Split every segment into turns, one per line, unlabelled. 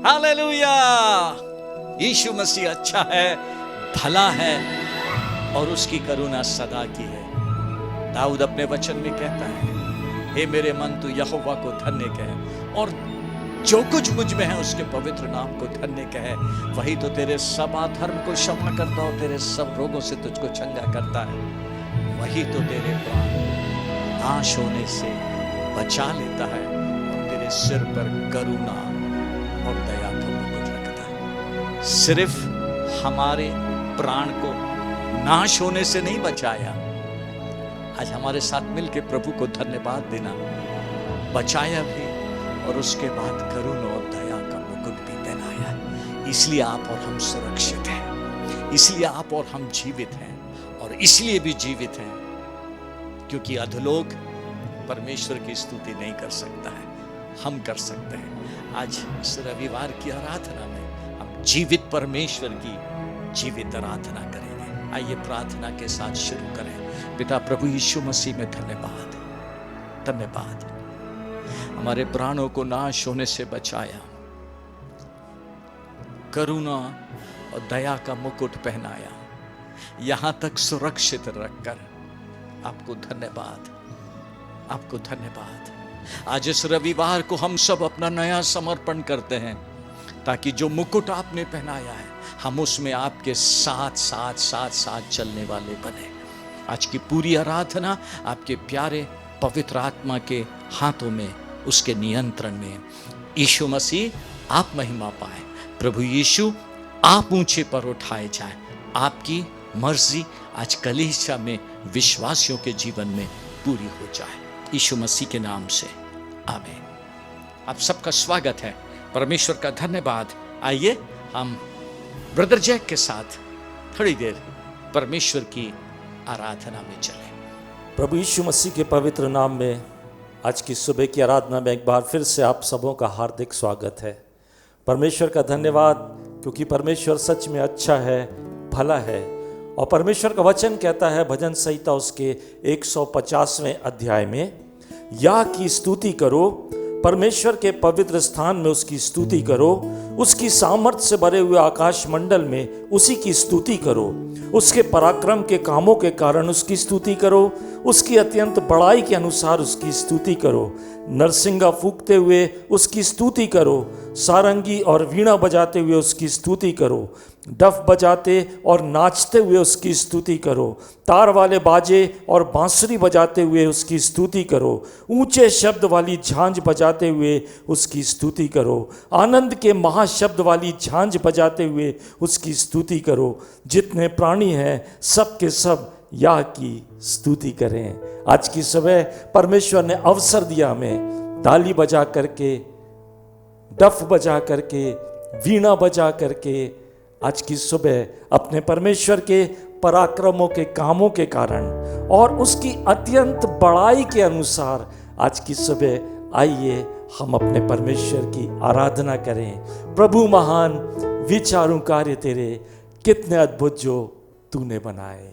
Hallelujah. यीशु मसीह अच्छा है, भला है और उसकी करुणा सदा की है। दाऊद अपने वचन में कहता है, हे मेरे मन तू यहोवा को धन्य कह और जो कुछ मुझ में है उसके पवित्र नाम को धन्य कह। वही तो तेरे सब अधर्म को क्षमा करता और तेरे सब रोगों से तुझको चंगा करता है। वही तो तेरे प्राण नाश होने से बचा लेता है और तेरे सिर पर करुणा और दया का मुकुट रखता है। सिर्फ हमारे प्राण को नाश होने से नहीं बचाया, आज हमारे साथ मिलके प्रभु को धन्यवाद देना, बचाया भी और उसके बाद करुणा और दया का मुकुट भी पहनाया। इसलिए आप और हम सुरक्षित हैं, इसलिए आप और हम जीवित हैं और इसलिए भी जीवित हैं क्योंकि अधोलोक परमेश्वर की स्तुति नहीं कर सकता है, हम कर सकते हैं। आज इस रविवार की आराधना में हम जीवित परमेश्वर की जीवित आराधना करेंगे। आइए प्रार्थना के साथ शुरू करें। पिता प्रभु यीशु मसीह में धन्यवाद, धन्यवाद। हमारे प्राणों को नाश होने से बचाया, करुणा और दया का मुकुट पहनाया, यहां तक सुरक्षित रखकर आपको धन्यवाद, आपको धन्यवाद। आज इस रविवार को हम सब अपना नया समर्पण करते हैं ताकि जो मुकुट आपने पहनाया है हम उसमें आपके साथ साथ साथ साथ चलने वाले बने। आज की पूरी आराधना आपके प्यारे पवित्र आत्मा के हाथों में, उसके नियंत्रण में। यीशु मसीह आप महिमा पाए, प्रभु यीशु आप ऊंचे पर उठाए जाए। आपकी मर्जी आज कलीसिया में विश्वासियों के जीवन में पूरी हो जाए, यीशु मसीह के नाम से, आमीन। आप सबका स्वागत है, परमेश्वर का धन्यवाद। आइए हम ब्रदर जैक के साथ थोड़ी देर परमेश्वर की आराधना में चलें।
प्रभु यीशु मसीह के पवित्र नाम में आज की सुबह की आराधना में एक बार फिर से आप सबों का हार्दिक स्वागत है। परमेश्वर का धन्यवाद क्योंकि परमेश्वर सच में अच्छा है, भला है। और परमेश्वर का वचन कहता है भजन संहिता उसके 150वें अध्याय में, या की स्तुति करो, परमेश्वर के पवित्र स्थान में उसकी स्तुति करो, उसकी सामर्थ्य से भरे हुए आकाश मंडल में उसी की स्तुति करो, उसके पराक्रम के कामों के कारण उसकी स्तुति करो, उसकी अत्यंत बड़ाई के अनुसार उसकी स्तुति करो, नरसिंगा फूंकते हुए उसकी स्तुति करो, सारंगी और वीणा बजाते हुए उसकी स्तुति करो, डफ बजाते और नाचते हुए उसकी स्तुति करो, तार वाले बाजे और बांसुरी बजाते हुए उसकी स्तुति करो, ऊंचे शब्द वाली झांझ बजाते हुए उसकी स्तुति करो, आनंद के महाशब्द वाली झांझ बजाते हुए उसकी स्तुति करो। जितने प्राणी हैं सब के सब या की स्तुति करें। आज की सुबह परमेश्वर ने अवसर दिया हमें ताली बजा करके, डफ बजा करके, वीणा बजा करके आज की सुबह अपने परमेश्वर के पराक्रमों के कामों के कारण और उसकी अत्यंत बड़ाई के अनुसार आज की सुबह आइए हम अपने परमेश्वर की आराधना करें। प्रभु महान, विचारों कार्य तेरे कितने अद्भुत जो तूने बनाए।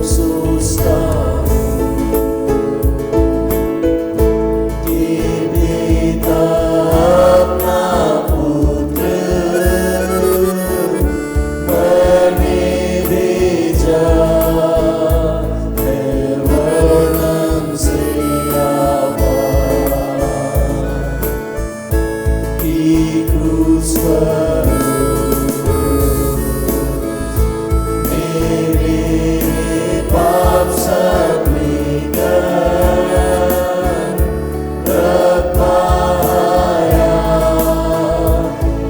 सोचता कि पिता अपना पुत्र मरने भेजा है, वर्णन से आभार कि क्रूस पर पाप सब लेकर रखाया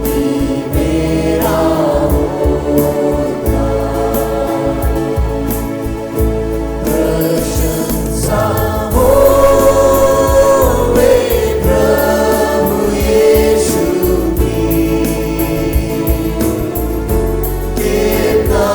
कि मेरा होता। प्रशंसा हो वे प्रभु यीशु की, कितना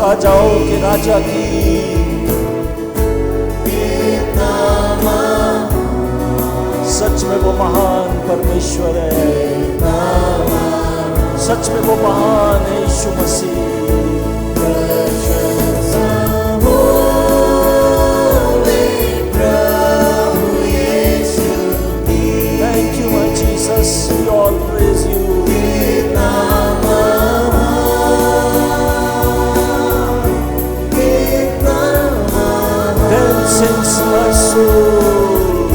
राजाओं के राजा की, सच में वो महान परमेश्वर है, सच में वो महान है यीशु मसीह। Thank you, my Jesus. We all praise you. Then sings my soul,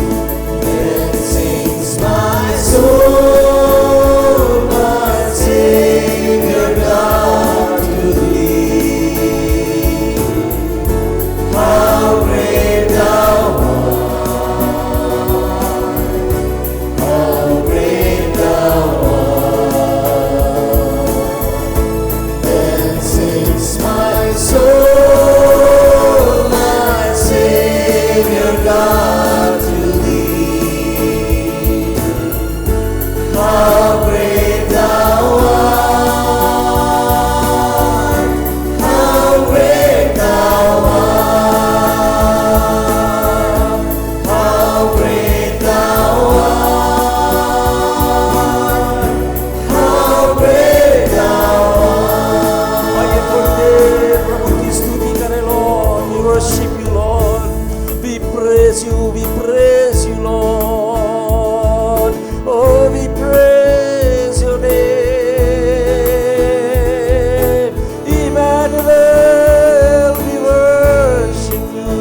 then sings my soul, my Savior God to thee. How great thou art, how great thou art. Then sings my soul, God to thee. How great thou art, how great thou art, how great thou art, how great thou art. आइए थोड़ी देर प्रभु की स्तुति करें Lord, we worship you Lord. We praise you, Lord. Oh, we praise your name. Emmanuel, we worship you.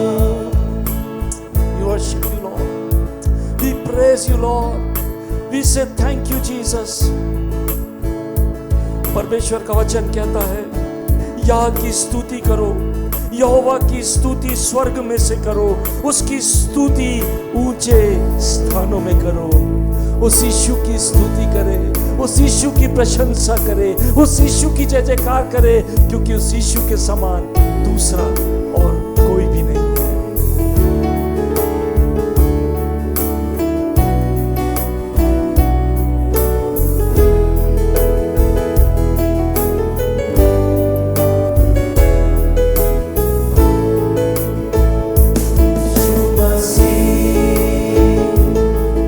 We worship you, Lord. We praise you, Lord. We say thank you, Jesus. परमेश्वर का वचन कहता है, यह की स्तुति करो, यहोवा की स्तुति स्वर्ग में से करो, उसकी स्तुति ऊंचे स्थानों में करो। उस यीशु की स्तुति करे, उस यीशु की प्रशंसा करे, उस यीशु की जय जयकार करे, क्योंकि उस यीशु के समान दूसरा और कोई भी नहीं है।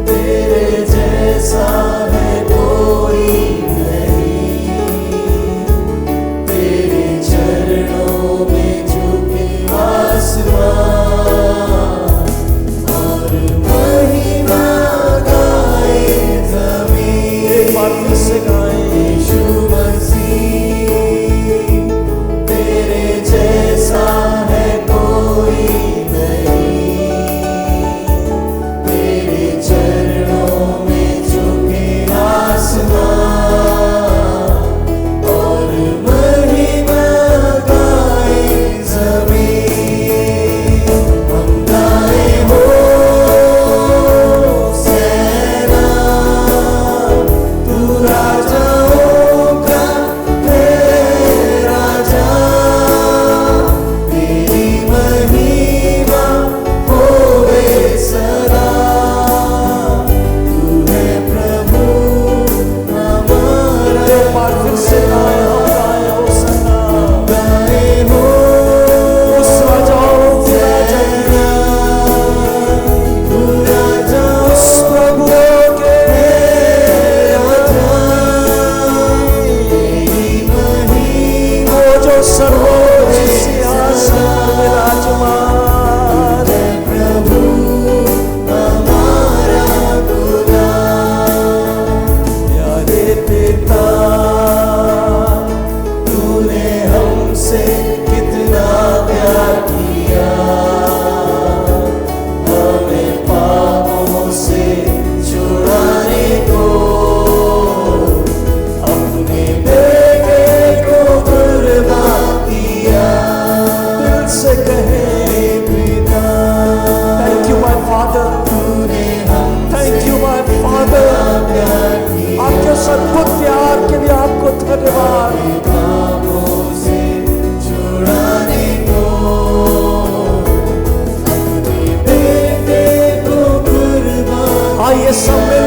तेरे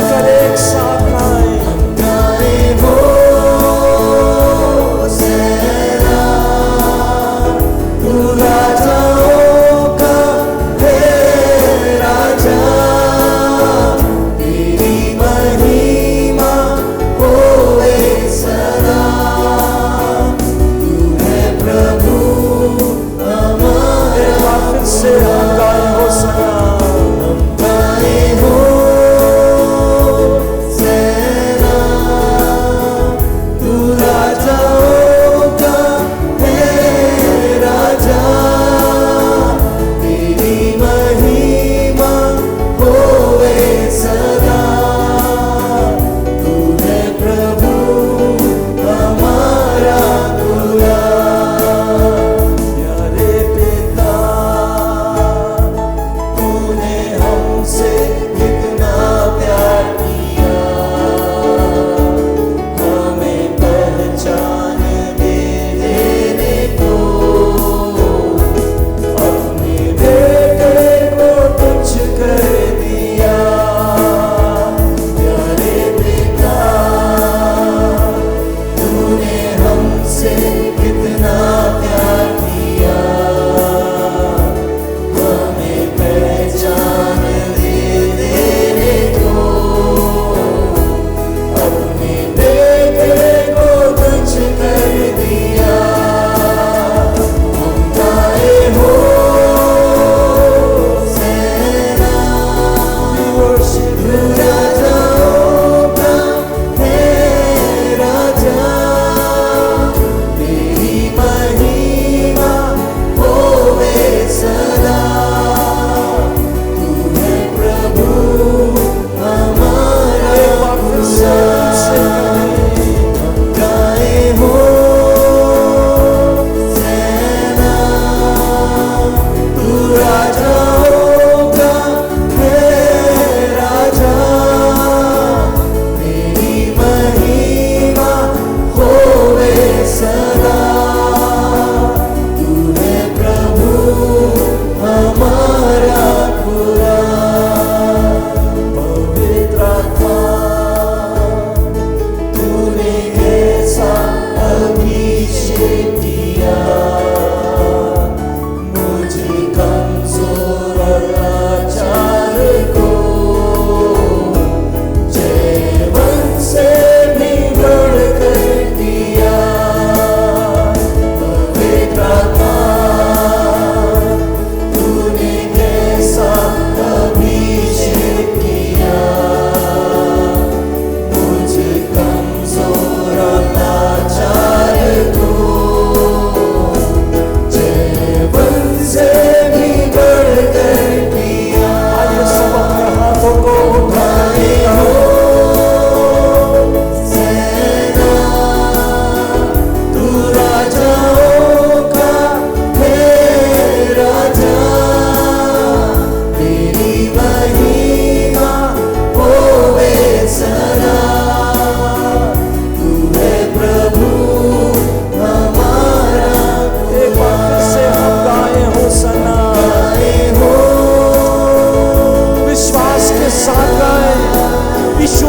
मिलकर एक साथ गाएं।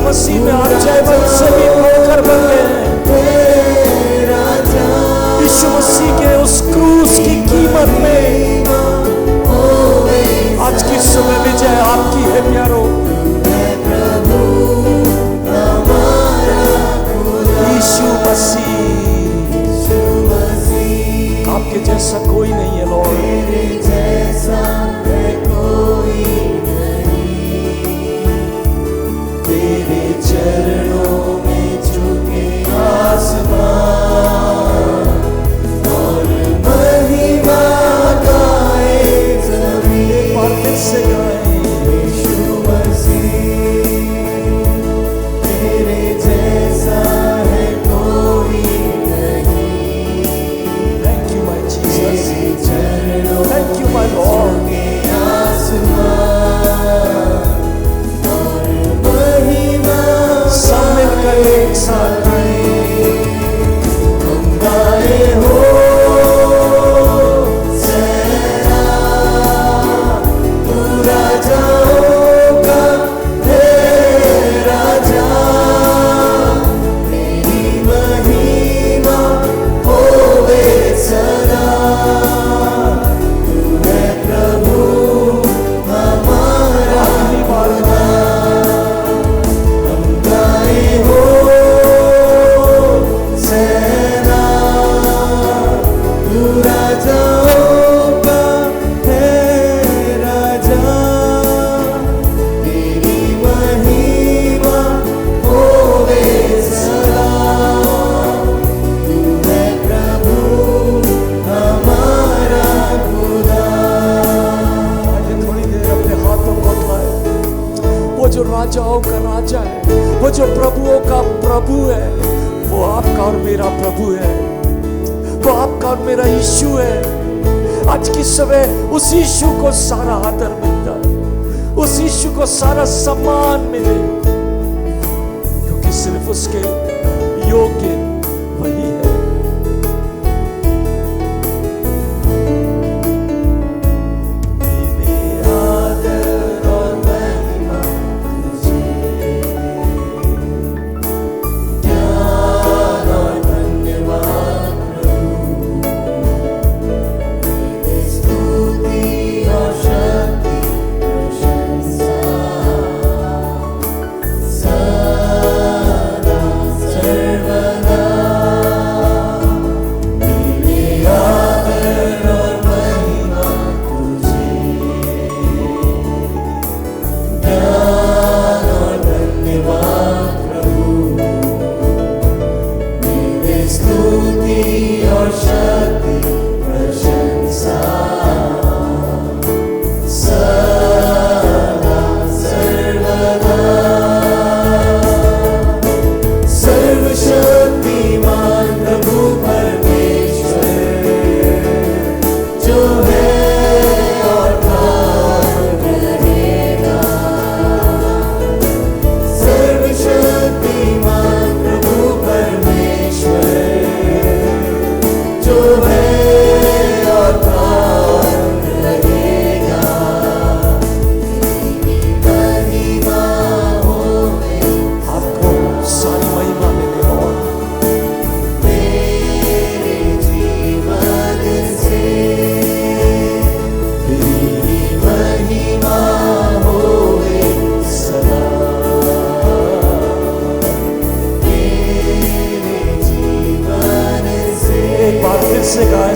मसीह में आप जयवंत से भी बढ़कर बन गए। यीशु मसीह के उस क्रूस की कीमत में आज की सुबह विजय आपकी है प्यारो। यीशु मसीह आपके जैसा कोई नहीं है लॉर्ड।
चरणों में झुके आसमान और महिमा गाए ज़मीन।
एक बार फिर से गाएं।
यीशु मसीह तेरे जैसा है कोई नहीं।
Thank you my Jesus.
तेरे चरणों
Thank you my Lord.
में झुके आसमान और महिमा
सब मिलकर राजा है, वो जो प्रभुओं का प्रभु है, वो आपका और मेरा प्रभु है, वो आपका और मेरा यीशु है। आज की सुबह उस यीशु को सारा आदर मिलता है, उस यीशु को सारा सम्मान मिले, क्योंकि सिर्फ उसके योग्य वही है।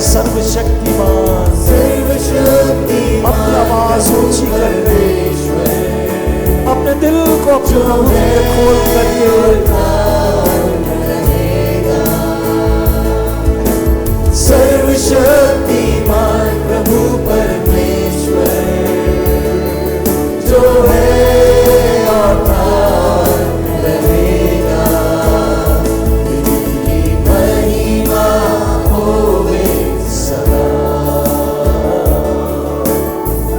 सर्वशक्तिमान, अपनी आवाज ऊंची करके अपने दिल को अपने प्रभु के लिए खोल करके सर्वशक्तिमान प्रभु परमेश्वर जो है और रहेगा, तेरी महिमा होवे सदा।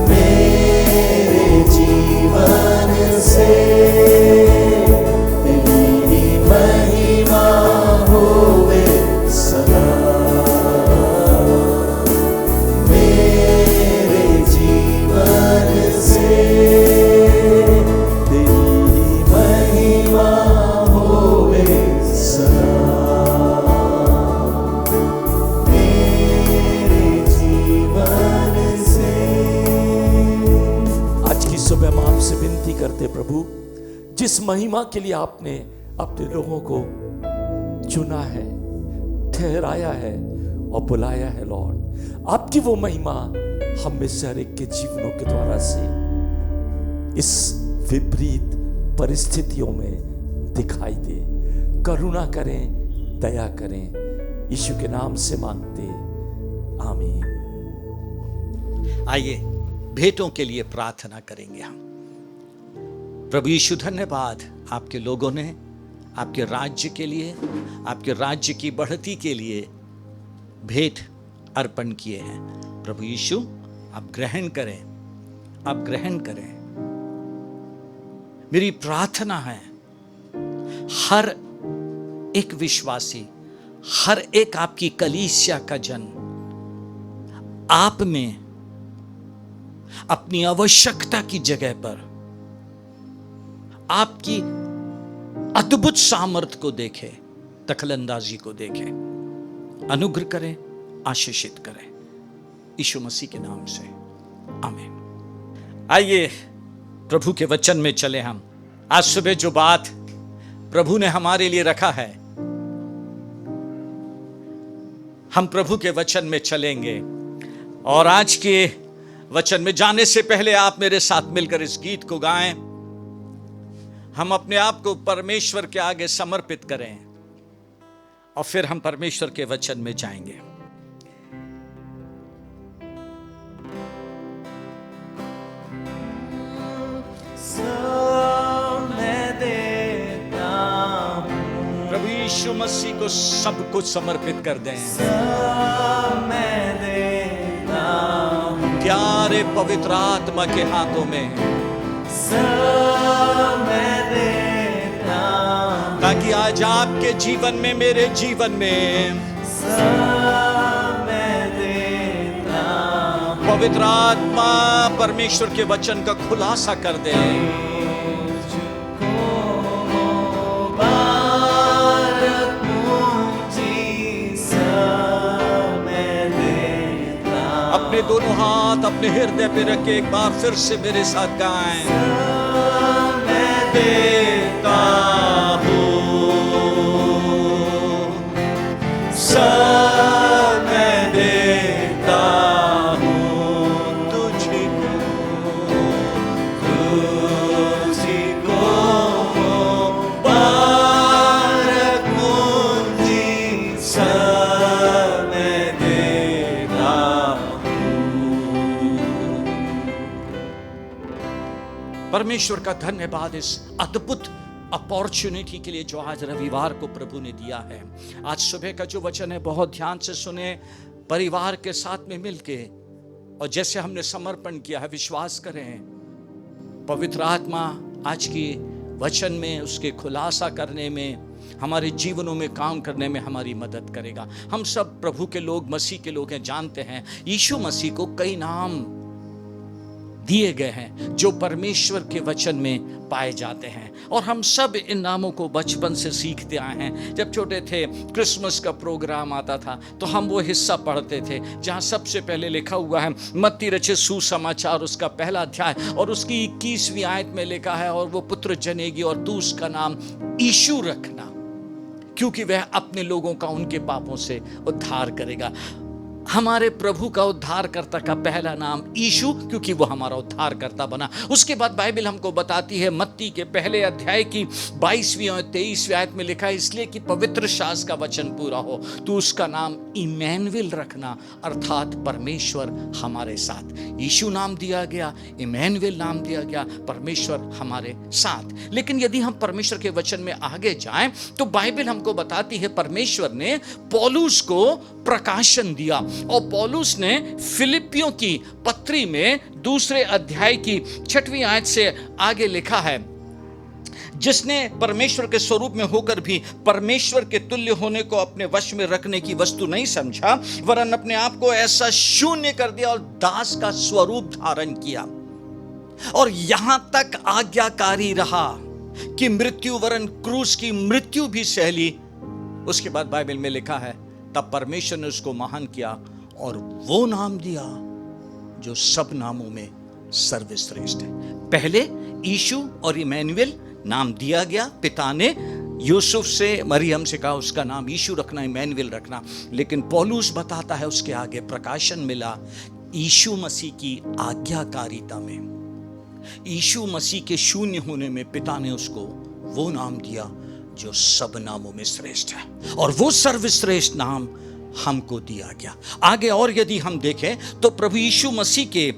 मेरे जीवन से तेरी महिमा होवे सदा। सुबह हम आपसे विनती करते प्रभु, जिस महिमा के लिए आपने अपने लोगों को चुना है, ठहराया है और बुलाया है लॉर्ड, आपकी वो महिमा हम में से हर एक के जीवनों के द्वारा से इस विपरीत परिस्थितियों में दिखाई दे। करुणा करें, दया करें, यीशु के नाम से मांगते, आमीन।
आइए भेंटों के लिए प्रार्थना करेंगे हम। प्रभु यीशु धन्यवाद, आपके लोगों ने आपके राज्य के लिए, आपके राज्य की बढ़ती के लिए भेंट अर्पण किए हैं। प्रभु यीशु आप ग्रहण करें, आप ग्रहण करें। मेरी प्रार्थना है हर एक विश्वासी, हर एक आपकी कलीसिया का जन आप में अपनी आवश्यकता की जगह पर आपकी अद्भुत सामर्थ्य को देखे, दखलंदाजी को देखे, अनुग्रह करें, आशीषित करें, यीशु मसीह के नाम से, आमीन। आइए प्रभु के वचन में चले हम। आज सुबह जो बात प्रभु ने हमारे लिए रखा है, हम प्रभु के वचन में चलेंगे। और आज के वचन में जाने से पहले आप मेरे साथ मिलकर इस गीत को गाएं। हम अपने आप को परमेश्वर के आगे समर्पित करें और फिर हम परमेश्वर के वचन में जाएंगे।
सामने दे
यीशु मसीह को सब कुछ समर्पित कर दें।
सब मैं देता हूँ,
प्यारे पवित्र आत्मा के हाथों में,
सब मैं देता हूँ,
ताकि आज आपके जीवन में, मेरे जीवन में
सब मैं देता हूँ,
पवित्र आत्मा परमेश्वर के वचन का खुलासा कर दे।
मुबारक मुझी सब मैं देता हूँ,
अपने दोनों हाथ अपने हृदय पे रख के एक बार फिर से मेरे साथ गाएं।
सब मैं देता हूँ, सब मैं देता हूँ तुझको, तुझको मुबारक मुझी सब मैं देता हूँ।
परमेश्वर का धन्यवाद इस अद्भुत अपॉर्चुनिटी के लिए जो आज रविवार को प्रभु ने दिया है। आज सुबह का जो वचन है बहुत ध्यान से सुने, परिवार के साथ में मिलके, और जैसे हमने समर्पण किया है विश्वास करें पवित्र आत्मा आज की वचन में उसके खुलासा करने में, हमारे जीवनों में काम करने में हमारी मदद करेगा। हम सब प्रभु के लोग, मसीह के लोग हैं, जानते हैं यीशु मसीह को कई नाम दिए गए हैं जो परमेश्वर के वचन में पाए जाते हैं, और हम सब इन नामों को बचपन से सीखते आए हैं। जब छोटे थे, क्रिसमस का प्रोग्राम आता था तो हम वो हिस्सा पढ़ते थे जहां सबसे पहले लिखा हुआ है मत्ती रचित सुसमाचार उसका पहला अध्याय और उसकी 21वीं आयत में लिखा है, और वो पुत्र जनेगी और तू उसका नाम यीशु रखना, क्योंकि वह अपने लोगों का उनके पापों से उद्धार करेगा। हमारे प्रभु का उद्धारकर्ता का पहला नाम यीशु, क्योंकि वो हमारा उद्धारकर्ता बना। उसके बाद बाइबल हमको बताती है मत्ती के पहले अध्याय की 22वीं और 23वीं आयत में लिखा है, इसलिए कि पवित्र शास्त्र का वचन पूरा हो, तो उसका नाम इमैनुएल रखना, अर्थात परमेश्वर हमारे साथ। यीशु नाम दिया गया, इमैनुएल नाम दिया गया, परमेश्वर हमारे साथ। लेकिन यदि हम परमेश्वर के वचन में आगे जाएं तो बाइबल हमको बताती है परमेश्वर ने पौलुस को प्रकाशन दिया, और पौलुस ने फिलिपियों की पत्री में 2 अध्याय की 6वीं आयत से आगे लिखा है, जिसने परमेश्वर के स्वरूप में होकर भी परमेश्वर के तुल्य होने को अपने वश में रखने की वस्तु नहीं समझा, वरन अपने आप को ऐसा शून्य कर दिया और दास का स्वरूप धारण किया, और यहां तक आज्ञाकारी रहा कि मृत्यु वरन क्रूस की मृत्यु भी सह ली। उसके बाद बाइबल में लिखा है, तब परमेश्वर ने उसको महान किया और वो नाम दिया जो सब नामों में सर्वश्रेष्ठ है। पहले यीशु और इमैनुएल नाम दिया गया, पिता ने यूसुफ से, मरियम से कहा उसका नाम यीशु रखना, इमैनुएल रखना। लेकिन पौलुस बताता है उसके आगे प्रकाशन मिला यीशु मसीह की आज्ञाकारिता में, यीशु मसीह के शून्य होने में पिता ने उसको वो नाम दिया जो सब नामों में श्रेष्ठ है, और वो सर्वश्रेष्ठ नाम हमको दिया गया। आगे और यदि हम देखें तो प्रभु यीशु मसीह के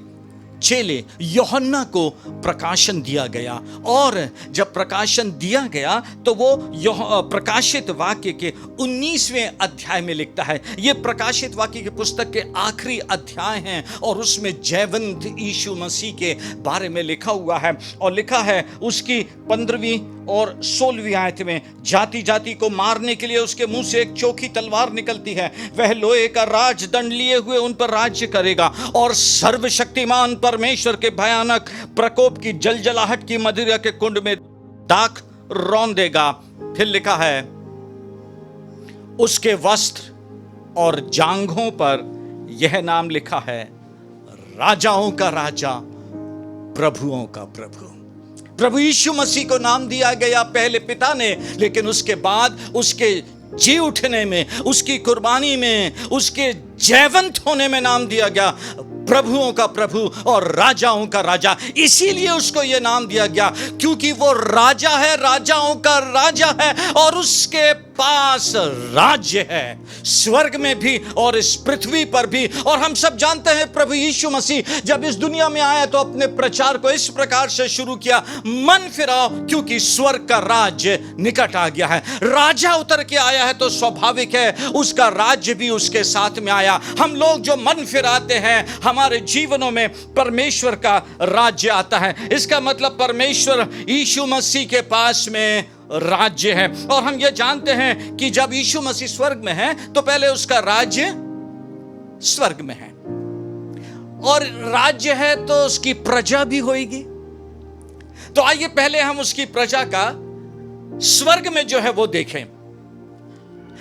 चेले यूहन्ना को प्रकाशन दिया गया, और जब प्रकाशन दिया गया तो वो प्रकाशित वाक्य के 19वें अध्याय में लिखता है। ये प्रकाशित वाक्य की पुस्तक के आखिरी अध्याय हैं, और उसमें जयवंत यीशु मसीह के बारे में लिखा हुआ है, और लिखा है उसकी 15वीं और 16वीं आयत में, जाति जाति को मारने के लिए उसके मुंह से एक चोखी तलवार निकलती है, वह लोहे का राजदंड लिए हुए उन पर राज्य करेगा, और सर्वशक्तिमान परमेश्वर के भयानक प्रकोप की जलजलाहट की मदिरा के कुंड में दाख रौंदेगा। फिर लिखा है उसके वस्त्र और जांघों पर यह नाम लिखा है, राजाओं का राजा, प्रभुओं का प्रभु। प्रभु यीशु मसीह को नाम दिया गया पहले पिता ने, लेकिन उसके बाद उसके जी उठने में, उसकी कुर्बानी में, उसके जयवंत होने में नाम दिया गया प्रभुओं का प्रभु और राजाओं का राजा। इसीलिए उसको यह नाम दिया गया क्योंकि वो राजा है, राजाओं का राजा है, और उसके पास राज्य है, स्वर्ग में भी और इस पृथ्वी पर भी। और हम सब जानते हैं प्रभु यीशु मसीह जब इस दुनिया में आया तो अपने प्रचार को इस प्रकार से शुरू किया, मन फिराओ क्योंकि स्वर्ग का राज्य निकट आ गया है। राजा उतर के आया है तो स्वाभाविक है उसका राज्य भी उसके साथ में आया। हम लोग जो मन फिराते हैं हमारे जीवनों में परमेश्वर का राज्य आता है। इसका मतलब परमेश्वर यीशु मसीह के पास में राज्य है। और हम ये जानते हैं कि जब यीशु मसीह स्वर्ग में है तो पहले उसका राज्य स्वर्ग में है, और राज्य है तो उसकी प्रजा भी होगी। तो आइए पहले हम उसकी प्रजा का स्वर्ग में जो है वो देखें।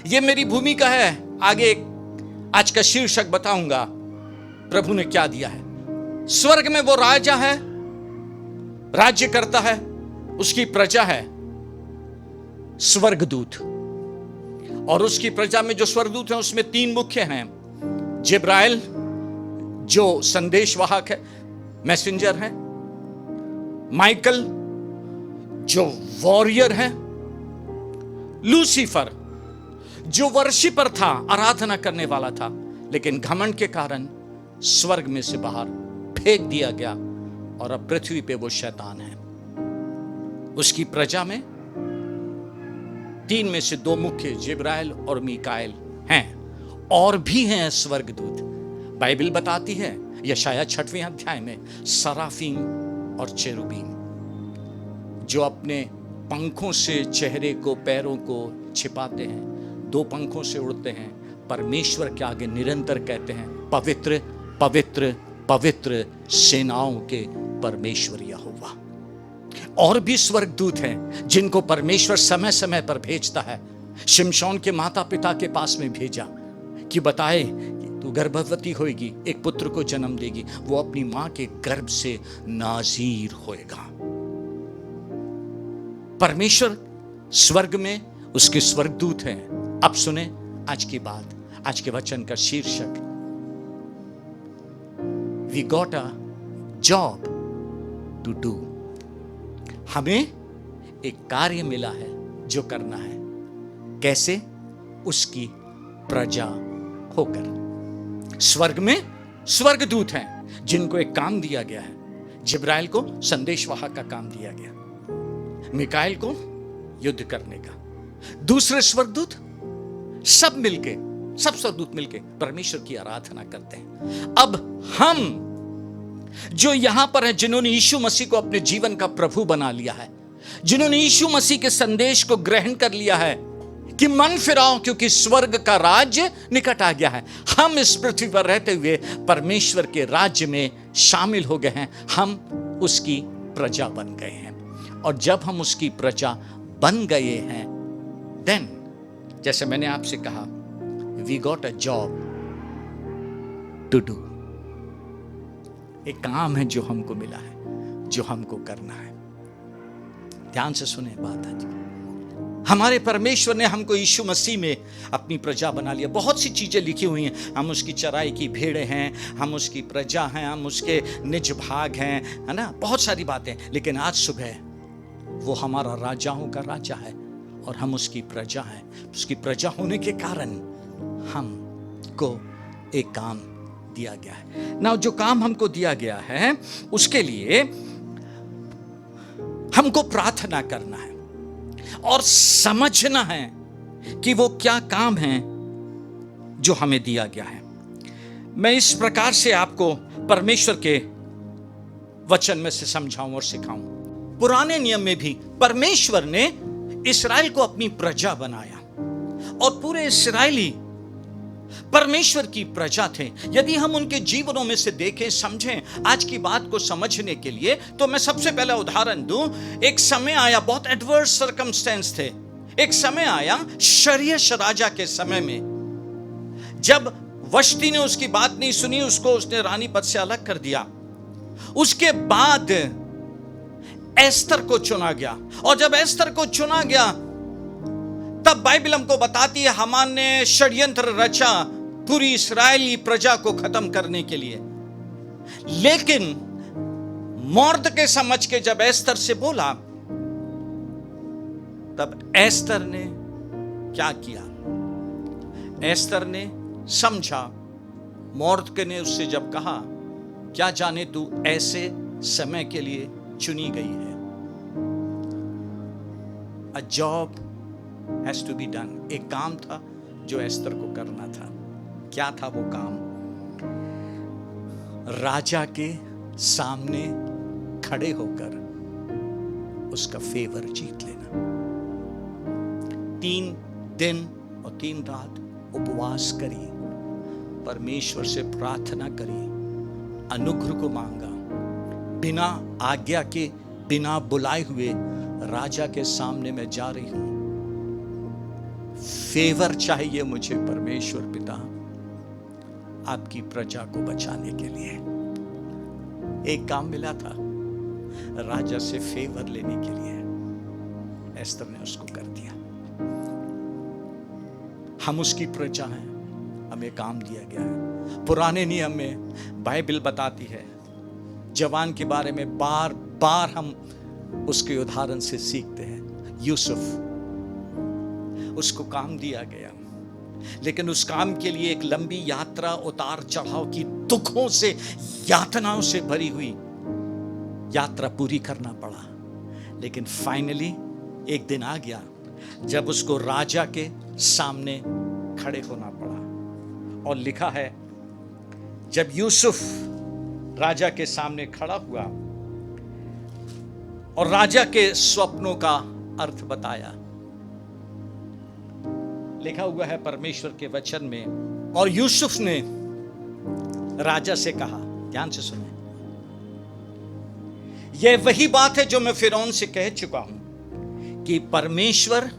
यह मेरी भूमिका है, आगे आज का शीर्षक बताऊंगा प्रभु ने क्या दिया है। स्वर्ग में वो राजा है, राज्य करता है, उसकी प्रजा है स्वर्गदूत। और उसकी प्रजा में जो स्वर्गदूत हैं उसमें 3 मुख्य हैं। जिब्राइल जो संदेशवाहक है, मैसेंजर है। माइकल जो वॉरियर है। लूसीफर जो वर्शिपर था, आराधना करने वाला था, लेकिन घमंड के कारण स्वर्ग में से बाहर फेंक दिया गया और अब पृथ्वी पे वो शैतान है। उसकी प्रजा में 3 में से 2 मुख्य जिब्राइल और मीकाएल हैं, और भी हैं स्वर्गदूत। बाइबल बताती है यशाया 6वें अध्याय में सराफीम और चेरुबीम जो अपने पंखों से चेहरे को, पैरों को छिपाते हैं, 2 पंखों से उड़ते हैं, परमेश्वर के आगे निरंतर कहते हैं पवित्र पवित्र पवित्र सेनाओं के परमेश्वर यहोवा। और भी स्वर्गदूत हैं जिनको परमेश्वर समय समय पर भेजता है। शिमशोन के माता पिता के पास में भेजा कि बताए कि तू गर्भवती होएगी, एक पुत्र को जन्म देगी, वो अपनी मां के गर्भ से नाज़ीर होएगा। परमेश्वर स्वर्ग में उसके स्वर्गदूत हैं। अब सुने आज की बात, आज के वचन का शीर्षक, We got a job to do। हमें एक कार्य मिला है जो करना है। कैसे? उसकी प्रजा होकर। स्वर्ग में स्वर्गदूत हैं जिनको एक काम दिया गया है। जिब्राइल को संदेशवाहक का काम दिया गया, मिकाएल को युद्ध करने का। दूसरे स्वर्गदूत सब मिलके, सब स्वर्गदूत मिलके परमेश्वर की आराधना करते हैं। अब हम जो यहां पर हैं, जिन्होंने यीशु मसीह को अपने जीवन का प्रभु बना लिया है, जिन्होंने यीशु मसीह के संदेश को ग्रहण कर लिया है कि मन फिराओ क्योंकि स्वर्ग का राज्य निकट आ गया है, हम इस पृथ्वी पर रहते हुए परमेश्वर के राज्य में शामिल हो गए हैं। हम उसकी प्रजा बन गए हैं। और जब हम उसकी प्रजा बन गए हैं, देन जैसे मैंने आपसे कहा, we got a job to do. एक काम है जो हमको मिला है, जो हमको करना है। ध्यान से सुने बात आज। हमारे परमेश्वर ने हमको यीशु मसीह में अपनी प्रजा बना लिया। बहुत सी चीजें लिखी हुई हैं, हम उसकी चराई की भेड़ें हैं, हम उसकी प्रजा हैं, हम उसके निज भाग हैं, है ना, बहुत सारी बातें। लेकिन आज सुबह वो हमारा राजाओं का राजा है और हम उसकी प्रजा हैं। उसकी प्रजा होने के कारण हमको एक काम दिया गया है ना। जो काम हमको दिया गया है उसके लिए हमको प्रार्थना करना है और समझना है कि वो क्या काम है जो हमें दिया गया है। मैं इस प्रकार से आपको परमेश्वर के वचन में से समझाऊं और सिखाऊं। पुराने नियम में भी परमेश्वर ने इस्राएल को अपनी प्रजा बनाया और पूरे इस्राएली परमेश्वर की प्रजा थे। यदि हम उनके जीवनों में से देखें, समझें आज की बात को समझने के लिए, तो मैं सबसे पहला उदाहरण दूं। एक समय आया, बहुत एडवर्स सर्कमस्टेंस थे। एक समय आया शरीयश राजा के समय में, जब वष्टी ने उसकी बात नहीं सुनी, उसने रानी पद से अलग कर दिया। उसके बाद एस्तर को चुना गया, और जब एस्तर को चुना गया तब बाइबल हमको बताती है हामान ने षड्यंत्र रचा पूरी इस्राएली प्रजा को खत्म करने के लिए। लेकिन मॉर्दकै समझ के जब एस्तर से बोला, तब एस्तर ने क्या किया? एस्तर ने समझा, मोर्दकै ने उससे जब कहा, क्या जाने तू ऐसे समय के लिए चुनी गई है। A job has to be done. एक काम था जो एस्तर को करना था। क्या था वो काम? राजा के सामने खड़े होकर उसका फेवर जीत लेना। 3 दिन और 3 रात उपवास करी, परमेश्वर से प्रार्थना करी, अनुग्रह को मांगा, बिना आज्ञा के, बिना बुलाए हुए राजा के सामने मैं जा रही हूं, फेवर चाहिए मुझे परमेश्वर पिता आपकी प्रजा को बचाने के लिए। एक काम मिला था राजा से फेवर लेने के लिए, एस्तर ने उसको कर दिया। हम उसकी प्रजा हैं, हमें काम दिया गया है। पुराने नियम में बाइबल बताती है, जवान के बारे में बार बार हम उसके उदाहरण से सीखते हैं। यूसुफ, उसको काम दिया गया, लेकिन उस काम के लिए एक लंबी यात्रा, उतार चढ़ाव की, दुखों से, यातनाओं से भरी हुई यात्रा पूरी करना पड़ा। लेकिन फाइनली एक दिन आ गया जब उसको राजा के सामने खड़े होना पड़ा। और लिखा है, जब यूसुफ राजा के सामने खड़ा हुआ और राजा के स्वप्नों का अर्थ बताया, लिखा हुआ है परमेश्वर के वचन में, और यूसुफ ने राजा से कहा, ध्यान से सुने, यह वही बात है जो मैं फिरौन से कह चुका हूं कि परमेश्वर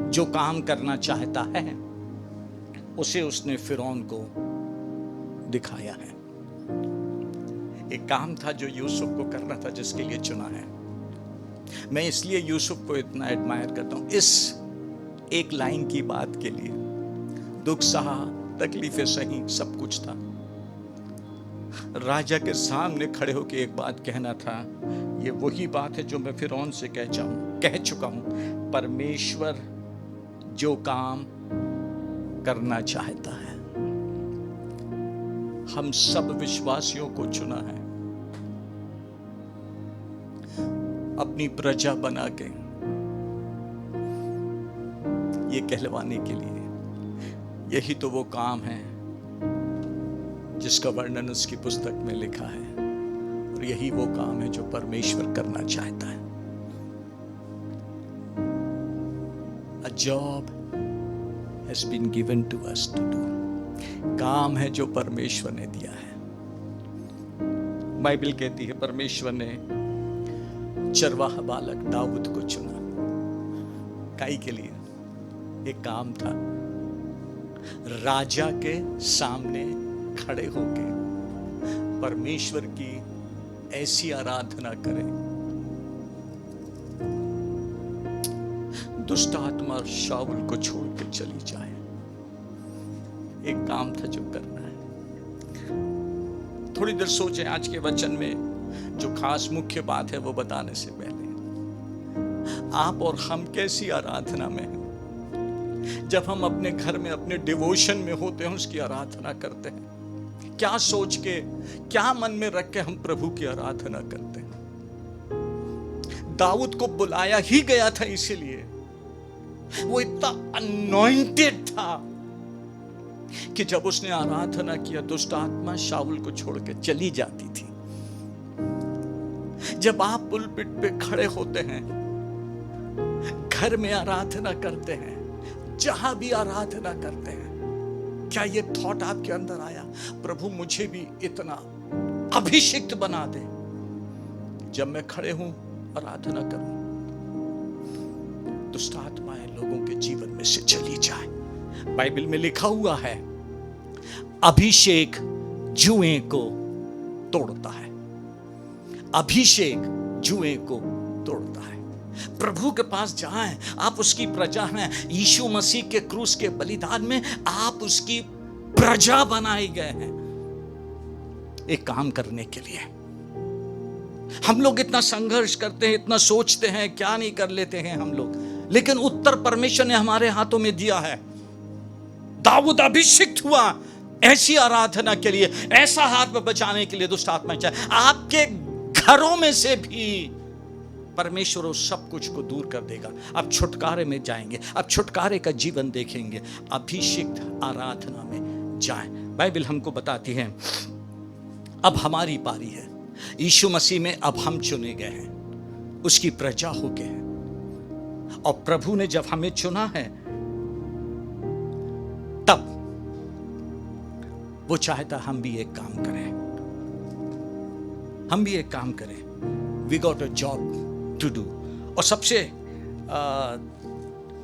जो काम करना चाहता है उसे उसने फिरौन को दिखाया है। एक काम था जो यूसुफ को करना था, जिसके लिए चुना है। मैं इसलिए यूसुफ को इतना एडमायर करता हूं, इस एक लाइन की बात के लिए। दुख सहा, तकलीफें सही, सब कुछ था। राजा के सामने खड़े होकर एक बात कहना था, ये वही बात है जो मैं फिरौन से कह चुका हूं, परमेश्वर जो काम करना चाहता है। हम सब विश्वासियों को चुना है अपनी प्रजा बना के, ये कहलवाने के लिए। यही तो वो काम है जिसका वर्णन उसकी पुस्तक में लिखा है, और यही वो काम है जो परमेश्वर करना चाहता है। A job has been given to us to do. काम है जो परमेश्वर ने दिया है। बाइबल कहती है परमेश्वर ने चरवाहा बालक दाऊद को चुना, काई के लिए? एक काम था, राजा के सामने खड़े होके परमेश्वर की ऐसी आराधना करे, दुष्ट आत्मा शाऊल को छोड़ के चली जाए। एक काम था जो करना है। थोड़ी देर सोचें आज के वचन में जो खास मुख्य बात है वो बताने से पहले, आप और हम कैसी आराधना में हैं? जब हम अपने घर में, अपने डिवोशन में होते हैं, उसकी आराधना करते हैं, क्या सोच के, क्या मन में रख के हम प्रभु की आराधना करते हैं? दाऊद को बुलाया ही गया था इसीलिए, वो इतना अनॉइंटेड था कि जब उसने आराधना किया, दुष्ट आत्मा शाऊल को छोड़ के चली जाती थी। जब आप पुलपिट पे खड़े होते हैं, घर में आराधना करते हैं, जहां भी आराधना करते हैं, क्या ये थॉट आपके अंदर आया, प्रभु मुझे भी इतना अभिषिक्त बना दे, जब मैं खड़े हूं आराधना करूं, दुष्ट आत्माएं लोगों के जीवन में से चली जाए। बाइबल में लिखा हुआ है, अभिषेक जुएं को तोड़ता है। अभिषेक जुएं को तोड़ता है। प्रभु के पास जाएं, आप उसकी प्रजा हैं। यीशु मसीह के क्रूस के बलिदान में आप उसकी प्रजा बनाए गए हैं, एक काम करने के लिए। हम लोग इतना संघर्ष करते हैं, इतना सोचते हैं, क्या नहीं कर लेते हैं हम लोग। लेकिन उत्तर परमेश्वर ने हमारे हाथों में दिया है। दाऊद अभिषिक्त हुआ ऐसी आराधना के लिए, ऐसा हाथ में बचाने के लिए। दुष्ट आत्मा चाहे आपके घरों में से भी परमेश्वर उस सब कुछ को दूर कर देगा। अब छुटकारे में जाएंगे, अब छुटकारे का जीवन देखेंगे, अभिषिक्त आराधना में जाएं। बाइबल हमको बताती है अब हमारी पारी है। यीशु मसीह में अब हम चुने गए हैं, उसकी प्रजा हो गए हैं। और प्रभु ने जब हमें चुना है तब वो चाहता हम भी एक काम करें, हम भी एक काम करें। We got a job to do. और सबसे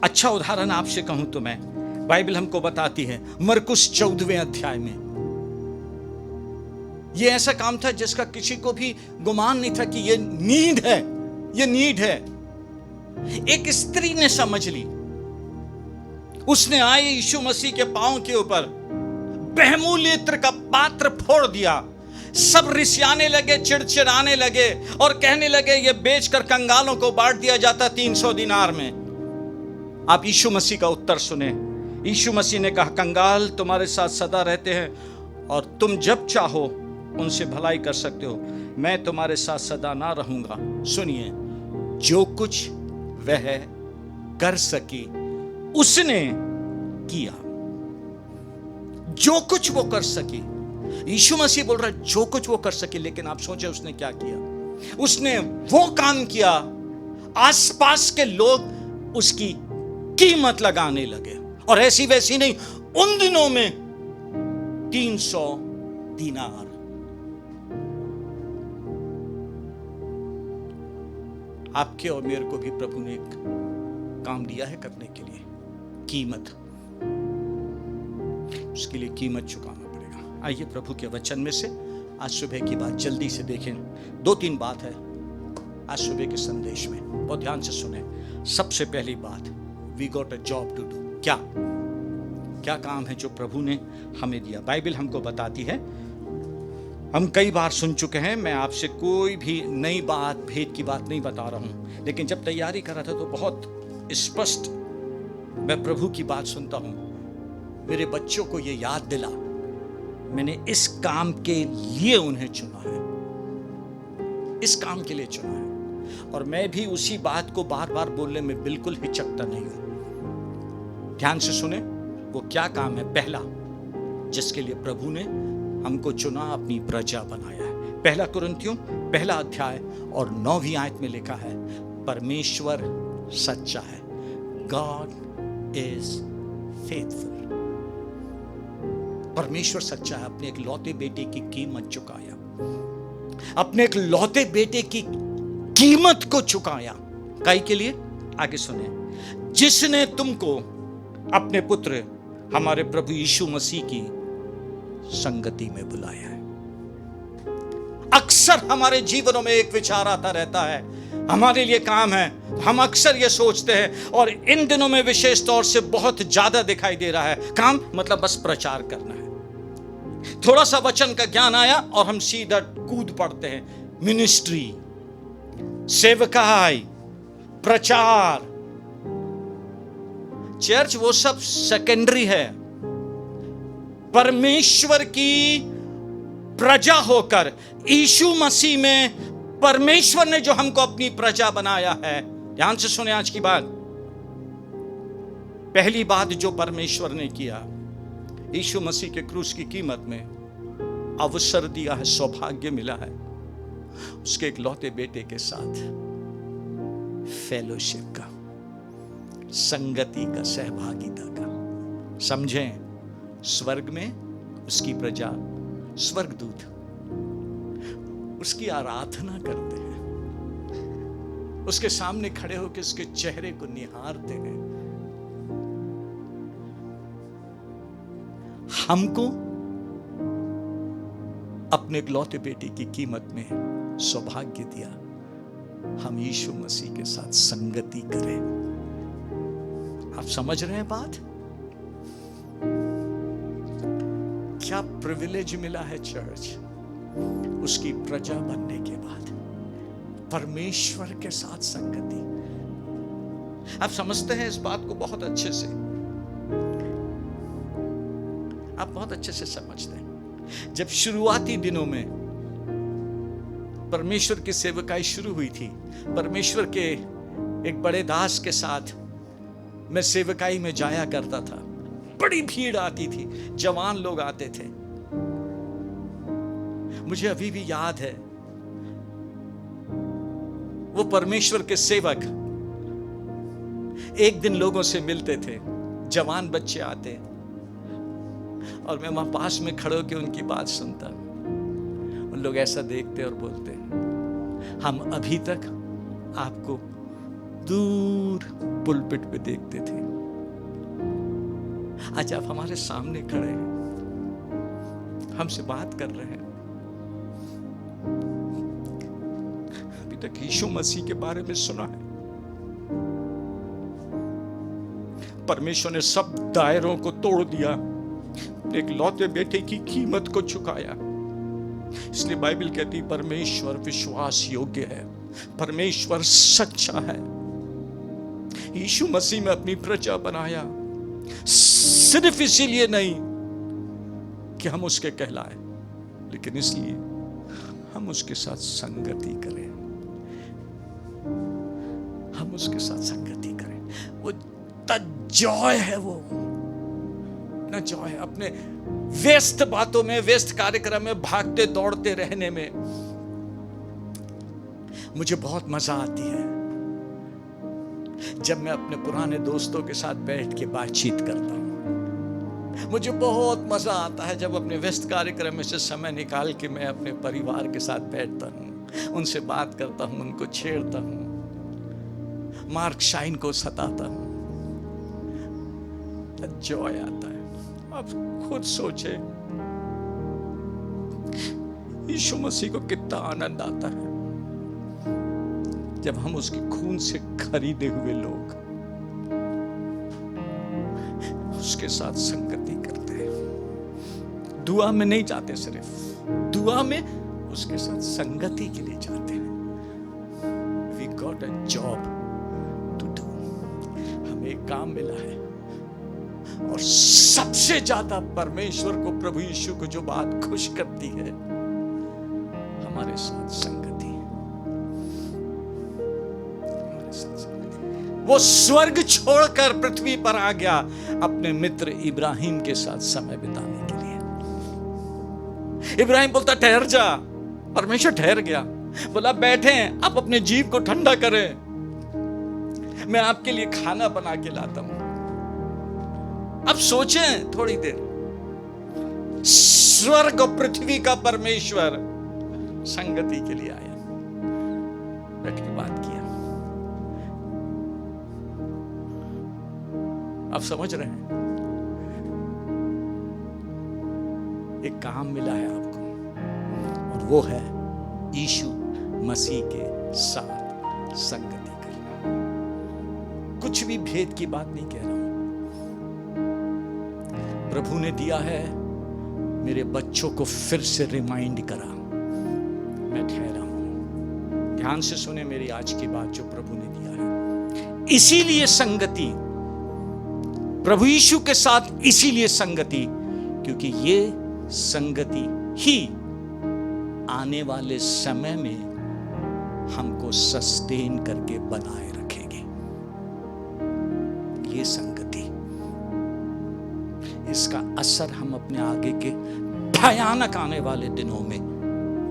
अच्छा उदाहरण आपसे कहूं तो मैं, बाइबल हमको बताती है मरकुस 14वें अध्याय में, ये ऐसा काम था जिसका किसी को भी गुमान नहीं था कि ये नीड है, ये नीड है। एक स्त्री ने समझ ली, उसने आए यीशु मसीह के पांव के ऊपर बहुमूल्य इत्र का पात्र फोड़ दिया। सब रिसियाने लगे, चिड़चिड़ाने लगे और कहने लगे ये बेचकर कंगालों को बांट दिया जाता 300 दिनार में। आप यीशु मसीह का उत्तर सुने। यीशु मसीह ने कहा, कंगाल तुम्हारे साथ सदा रहते हैं और तुम जब चाहो उनसे भलाई कर सकते हो, मैं तुम्हारे साथ सदा ना रहूंगा। सुनिए, जो कुछ वह कर सकी उसने किया, जो कुछ वो कर सकी। यीशु मसीह बोल रहा है जो कुछ वो कर सके, लेकिन आप सोचे उसने क्या किया? उसने वो काम किया, आसपास के लोग उसकी कीमत लगाने लगे। और ऐसी वैसी नहीं, उन दिनों में 300 दीनार। आपके और मेरे को भी प्रभु ने एक काम दिया है करने के लिए, कीमत। उसके लिए कीमत चुकाना पड़ेगा। आइए प्रभु के वचन में से आज सुबह की बात जल्दी से देखें। 2-3 बात है आज सुबह के संदेश में, बहुत ध्यान से सुने। सबसे पहली बात, we got a job to do. क्या काम है जो प्रभु ने हमें दिया? बाइबल हमको बताती है, हम कई बार सुन चुके हैं, मैं आपसे कोई भी नई बात, भेद की बात नहीं बता रहा हूं, लेकिन जब तैयारी कर रहा था तो बहुत स्पष्ट मैं प्रभु की बात सुनता हूं। मेरे बच्चों को ये याद दिला, मैंने इस काम के लिए उन्हें चुना है, इस काम के लिए चुना है। और मैं भी उसी बात को बार बार बोलने में बिल्कुल हिचकता नहीं हूं। ध्यान से सुने, वो क्या काम है? पहला, जिसके लिए प्रभु ने हमको चुना, अपनी प्रजा बनाया है। 1 कुरिन्थियों 1 अध्याय और 9वीं आयत में लिखा है, परमेश्वर सच्चा है। God is faithful. परमेश्वर सच्चा है। अपने एक लौते बेटे की कीमत चुकाया, अपने एक लौते बेटे की कीमत को चुकाया। काई के लिए? आगे सुने, जिसने तुमको अपने पुत्र हमारे प्रभु यीशु मसीह की संगति में बुलाया है। अक्सर हमारे जीवनों में एक विचार आता रहता है, हमारे लिए काम है, हम अक्सर ये सोचते हैं, और इन दिनों में विशेष तौर से बहुत ज्यादा दिखाई दे रहा है। काम मतलब बस प्रचार करना है। थोड़ा सा वचन का ज्ञान आया और हम सीधा कूद पड़ते हैं। मिनिस्ट्री, सेवकाई, प्रचार, चर्च, वो सब सेकेंडरी है। परमेश्वर की प्रजा होकर यीशु मसीह में परमेश्वर ने जो हमको अपनी प्रजा बनाया है। ध्यान से सुने आज की बात। पहली बात जो परमेश्वर ने किया, यीशु मसीह के क्रूस की कीमत में अवसर दिया है, सौभाग्य मिला है उसके एक लौते बेटे के साथ फेलोशिप का, संगति का, सहभागिता का। समझें, स्वर्ग में उसकी प्रजा, स्वर्गदूत उसकी आराधना करते हैं, उसके सामने खड़े होकर उसके चेहरे को निहारते हैं। हमको अपने इकलौते बेटे की कीमत में सौभाग्य दिया, हम यीशु मसीह के साथ संगति करें। आप समझ रहे हैं बात? क्या प्रिविलेज मिला है चर्च, उसकी प्रजा बनने के बाद परमेश्वर के साथ संगति। आप समझते हैं इस बात को बहुत अच्छे से, आप बहुत अच्छे से समझते हैं। जब शुरुआती दिनों में परमेश्वर की सेवकाई शुरू हुई थी, परमेश्वर के एक बड़े दास के साथ मैं सेवकाई में जाया करता था। बड़ी भीड़ आती थी, जवान लोग आते थे। मुझे अभी भी याद है, वो परमेश्वर के सेवक एक दिन लोगों से मिलते थे, जवान बच्चे आते और मैं वहां पास में खड़े होकर उनकी बात सुनता। उन लोग ऐसा देखते और बोलते, हम अभी तक आपको दूर पुलपिट पे देखते थे, आज आप हमारे सामने खड़े हैं, हमसे बात कर रहे हैं। अभी तक यीशु मसीह के बारे में सुना है। परमेश्वर ने सब दायरों को तोड़ दिया, एक लौते बेटे की कीमत को चुकाया। इसलिए बाइबल कहती परमेश्वर विश्वास योग्य है, परमेश्वर सच्चा है। यीशु मसीह में अपनी प्रजा बनाया, सिर्फ इसीलिए नहीं कि हम उसके कहलाए, लेकिन इसलिए हम उसके साथ संगति करें, हम उसके साथ संगति करें। वो जॉय है, वो ना जॉय है अपने व्यस्त बातों में, व्यस्त कार्यक्रम में भागते दौड़ते रहने में। मुझे बहुत मजा आती है जब मैं अपने पुराने दोस्तों के साथ बैठ के बातचीत करता हूं। मुझे बहुत मजा आता है जब अपने व्यस्त कार्यक्रम में से समय निकाल के मैं अपने परिवार के साथ बैठता हूं, उनसे बात करता हूं, उनको छेड़ता हूं, मार्क शाइन को सताता हूं। जॉय आता है। आप खुद सोचे यीशु मसीह को कितना आनंद आता है जब हम उसके खून से खरीदे हुए लोग उसके साथ संगति करते हैं। दुआ में नहीं जाते, सिर्फ दुआ में उसके साथ संगति के लिए जाते हैं। We got a job to do। हमें एक काम मिला है, और सबसे ज्यादा परमेश्वर को, प्रभु यीशु को जो बात खुश करती है, हमारे साथ संगति, हमारे साथ संगति। वो स्वर्ग छोड़कर पृथ्वी पर आ गया अपने मित्र इब्राहिम के साथ समय बिताने के लिए। इब्राहिम बोलता ठहर जा, परमेश्वर ठहर गया, बोला बैठे आप अपने जीव को ठंडा करें, मैं आपके लिए खाना बना के लाता हूं। अब सोचें थोड़ी देर, स्वर्ग और पृथ्वी का परमेश्वर संगति के लिए आया, बैठ के बात किया। आप समझ रहे हैं, एक काम मिला है आपको, और वो है यीशु मसीह के साथ संगति करना। कुछ भी भेद की बात नहीं कह रहा हूं, प्रभु ने दिया है, मेरे बच्चों को फिर से रिमाइंड करा, मैं ठहरा हूं। ध्यान से सुने मेरी आज की बात जो प्रभु ने दिया है। इसीलिए संगति, प्रभु यीशु के साथ इसीलिए संगति, क्योंकि ये संगति ही आने वाले समय में हमको सस्टेन करके बनाए रखेगी। ये संगति, इसका असर हम अपने आगे के भयानक आने वाले दिनों में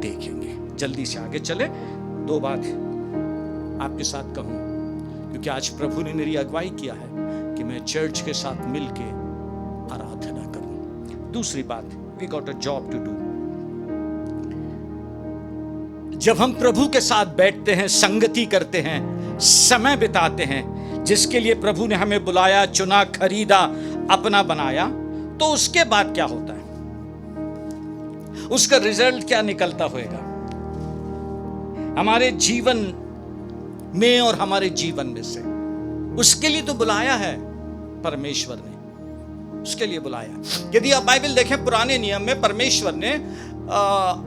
देखेंगे। जल्दी से आगे चले, दो बात आपके साथ कहूं, क्योंकि आज प्रभु ने मेरी अगुवाई किया है कि मैं चर्च के साथ मिलके आराधना करूं। दूसरी बात, we got a job to do. जब हम प्रभु के साथ बैठते हैं, संगति करते हैं, समय बिताते हैं, जिसके लिए प्रभु ने हमें बुलाया, चुना, खरीदा, अपना बनाया, तो उसके बाद क्या होता है, उसका रिजल्ट क्या निकलता होगा हमारे जीवन में और हमारे जीवन में से। उसके लिए तो बुलाया है परमेश्वर ने, उसके लिए बुलाया। यदि आप बाइबल देखें, पुराने नियम में परमेश्वर ने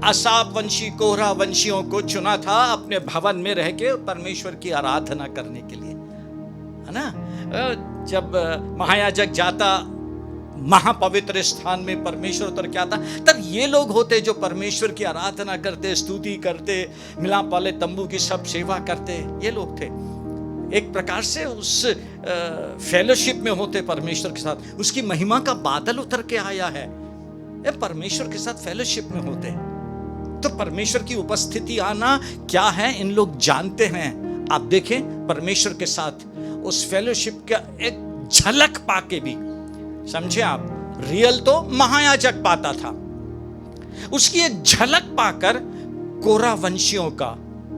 आसाप वंशी, कोरह वंशियों को चुना था अपने भवन में रह के परमेश्वर की आराधना करने के लिए। है ना। जब महायाजक जाता महापवित्र स्थान में, परमेश्वर उतर के आता, तब ये लोग होते जो परमेश्वर की आराधना करते, स्तुति करते, मिलाप वाले तंबू की सब सेवा करते, ये लोग थे। एक प्रकार से उस फेलोशिप में होते परमेश्वर के साथ। उसकी महिमा का बादल उतर के आया है, ये परमेश्वर के साथ फेलोशिप में होते। तो परमेश्वर की उपस्थिति आना क्या है, इन लोग जानते हैं। आप देखें परमेश्वर के साथ उस फेलोशिप का एक झलक पाके भी, समझे आप, रियल तो महायाजक पाता था, उसकी एक झलक पाकर कोरा वंशियों का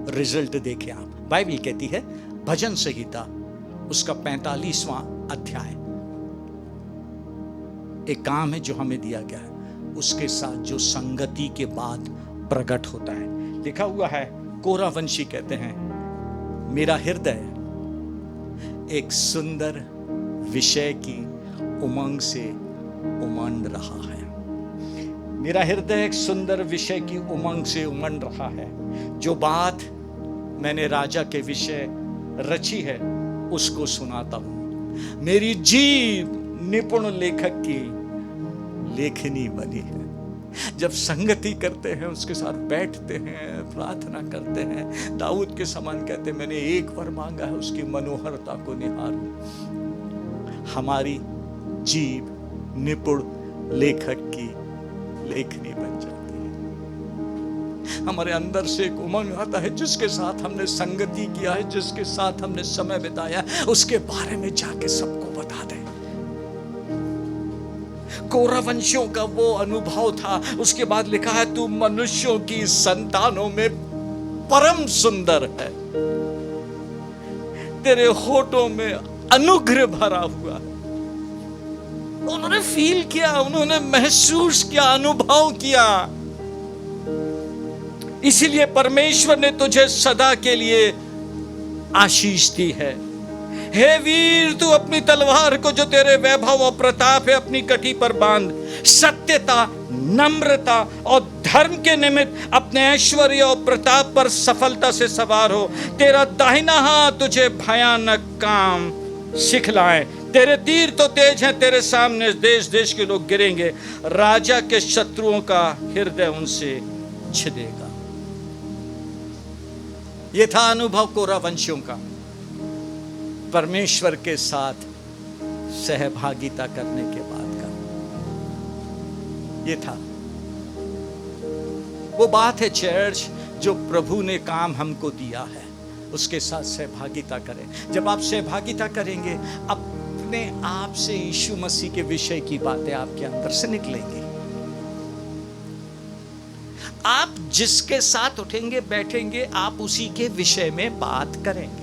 रिजल्ट देखे आप। बाइबल कहती है भजन संहिता उसका 45वां अध्याय, एक काम है जो हमें दिया गया है, उसके साथ जो संगति के बाद प्रकट होता है। लिखा हुआ है, कोरा वंशी कहते हैं मेरा हृदय एक सुंदर विषय की उमंग से उमंड रहा है। मेरा हृदय एक सुंदर विषय की उमंग से उमंड रहा है। जो बात मैंने राजा के विषय रची है उसको सुनाता हूं। मेरी जीभ निपुण लेखक की लेखनी बनी है। जब संगति करते हैं, उसके साथ बैठते हैं, प्रार्थना करते हैं, दाऊद के समान कहते हैं मैंने एक वर मांगा है, उसकी मनोहरता को निहारूं। हमारी जीभ निपुण लेखक की लेखनी बन जाती है। हमारे अंदर से एक उमंग आता है, जिसके साथ हमने संगति किया है, जिसके साथ हमने समय बिताया, उसके बारे में जाके सबको बता दें। कोरावंशियों का वो अनुभव था। उसके बाद लिखा है तू मनुष्यों की संतानों में परम सुंदर है, तेरे होठों में अनुग्रह भरा हुआ है। उन्होंने फील किया, उन्होंने महसूस किया, अनुभव किया। इसीलिए परमेश्वर ने तुझे सदा के लिए आशीष दी है। हे वीर, तू अपनी तलवार को जो तेरे वैभव और प्रताप है अपनी कटी पर बांध। सत्यता, नम्रता और धर्म के निमित्त अपने ऐश्वर्य और प्रताप पर सफलता से सवार हो। तेरा दाहिना हाथ तुझे भयानक काम सिखलाए। तेरे तीर तो तेज हैं, तेरे सामने देश देश के लोग गिरेंगे। राजा के शत्रुओं का हृदय उनसे छिदेगा। यह था अनुभव कोरावंशियों का, परमेश्वर के साथ सहभागिता करने के बाद का। यह था वो बात है चर्च, जो प्रभु ने काम हमको दिया है, उसके साथ सहभागिता करें। जब आप सहभागिता करेंगे, अपने आप से यीशु मसीह के विषय की बातें आपके अंदर से निकलेंगी। आप जिसके साथ उठेंगे बैठेंगे, आप उसी के विषय में बात करेंगे।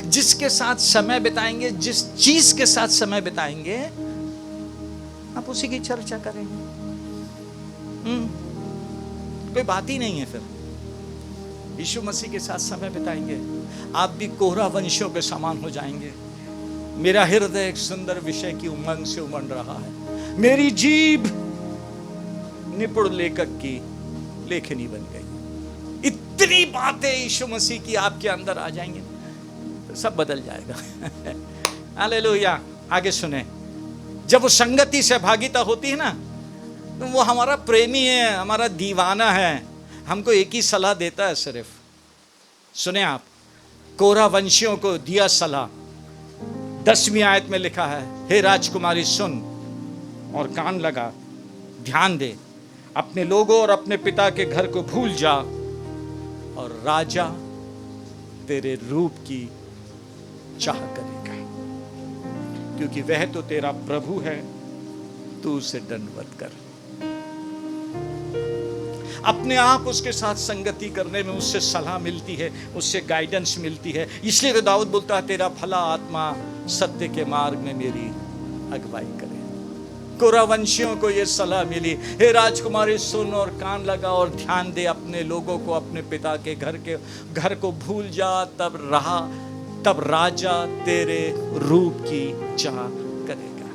जिसके साथ समय बिताएंगे, जिस चीज के साथ समय बिताएंगे, आप उसी की चर्चा करेंगे। कोई बात ही नहीं है। फिर यीशु मसीह के साथ समय बिताएंगे, आप भी कोरा वंशियों के समान हो जाएंगे। मेरा हृदय एक सुंदर विषय की उमंग से उमड़ रहा है। मेरी जीभ निपुण लेखक की लेखनी बन गई। इतनी बातें यीशु मसीह की आपके अंदर आ जाएंगे, तो सब बदल जाएगा। हालेलुया। आगे सुने। जब वो संगति से भागीता होती है ना, तो वो हमारा प्रेमी है, हमारा दीवाना है, हमको एक ही सलाह देता है सिर्फ। सुने आप, कोरा वंशियों को दिया सलाह 10वीं आयत में लिखा है, हे राजकुमारी सुन और कान लगा, ध्यान दे, अपने लोगों और अपने पिता के घर को भूल जा, और राजा तेरे रूप की चाह करेगा, क्योंकि वह तो तेरा प्रभु है, तू उसे दंडवत कर। अपने आप उसके साथ संगति करने में उससे सलाह मिलती है, उससे गाइडेंस मिलती है। इसलिए तो दाऊद बोलता है, तेरा भला आत्मा सत्य के मार्ग में मेरी अगुवाई करे। कोरावंशियों को यह सलाह मिली, हे राजकुमारी सुन और कान लगा और ध्यान दे, अपने लोगों को, अपने पिता के घर को भूल जा, तब राजा तेरे रूप की चाह करेगा।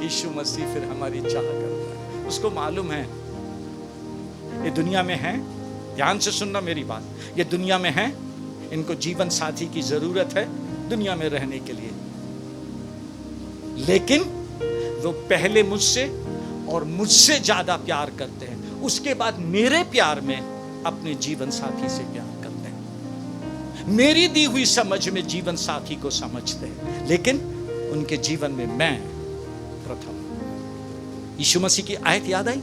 यीशु मसीह फिर हमारी चाह करता है। उसको मालूम है ये दुनिया में है, ध्यान से सुनना मेरी बात, ये दुनिया में है इनको जीवन साथी की जरूरत है दुनिया में रहने के लिए, लेकिन वो पहले मुझसे और मुझसे ज्यादा प्यार करते हैं, उसके बाद मेरे प्यार में अपने जीवन साथी से प्यार करते हैं, मेरी दी हुई समझ में जीवन साथी को समझते हैं, लेकिन उनके जीवन में मैं प्रथम। यीशु मसीह की आयत याद आई,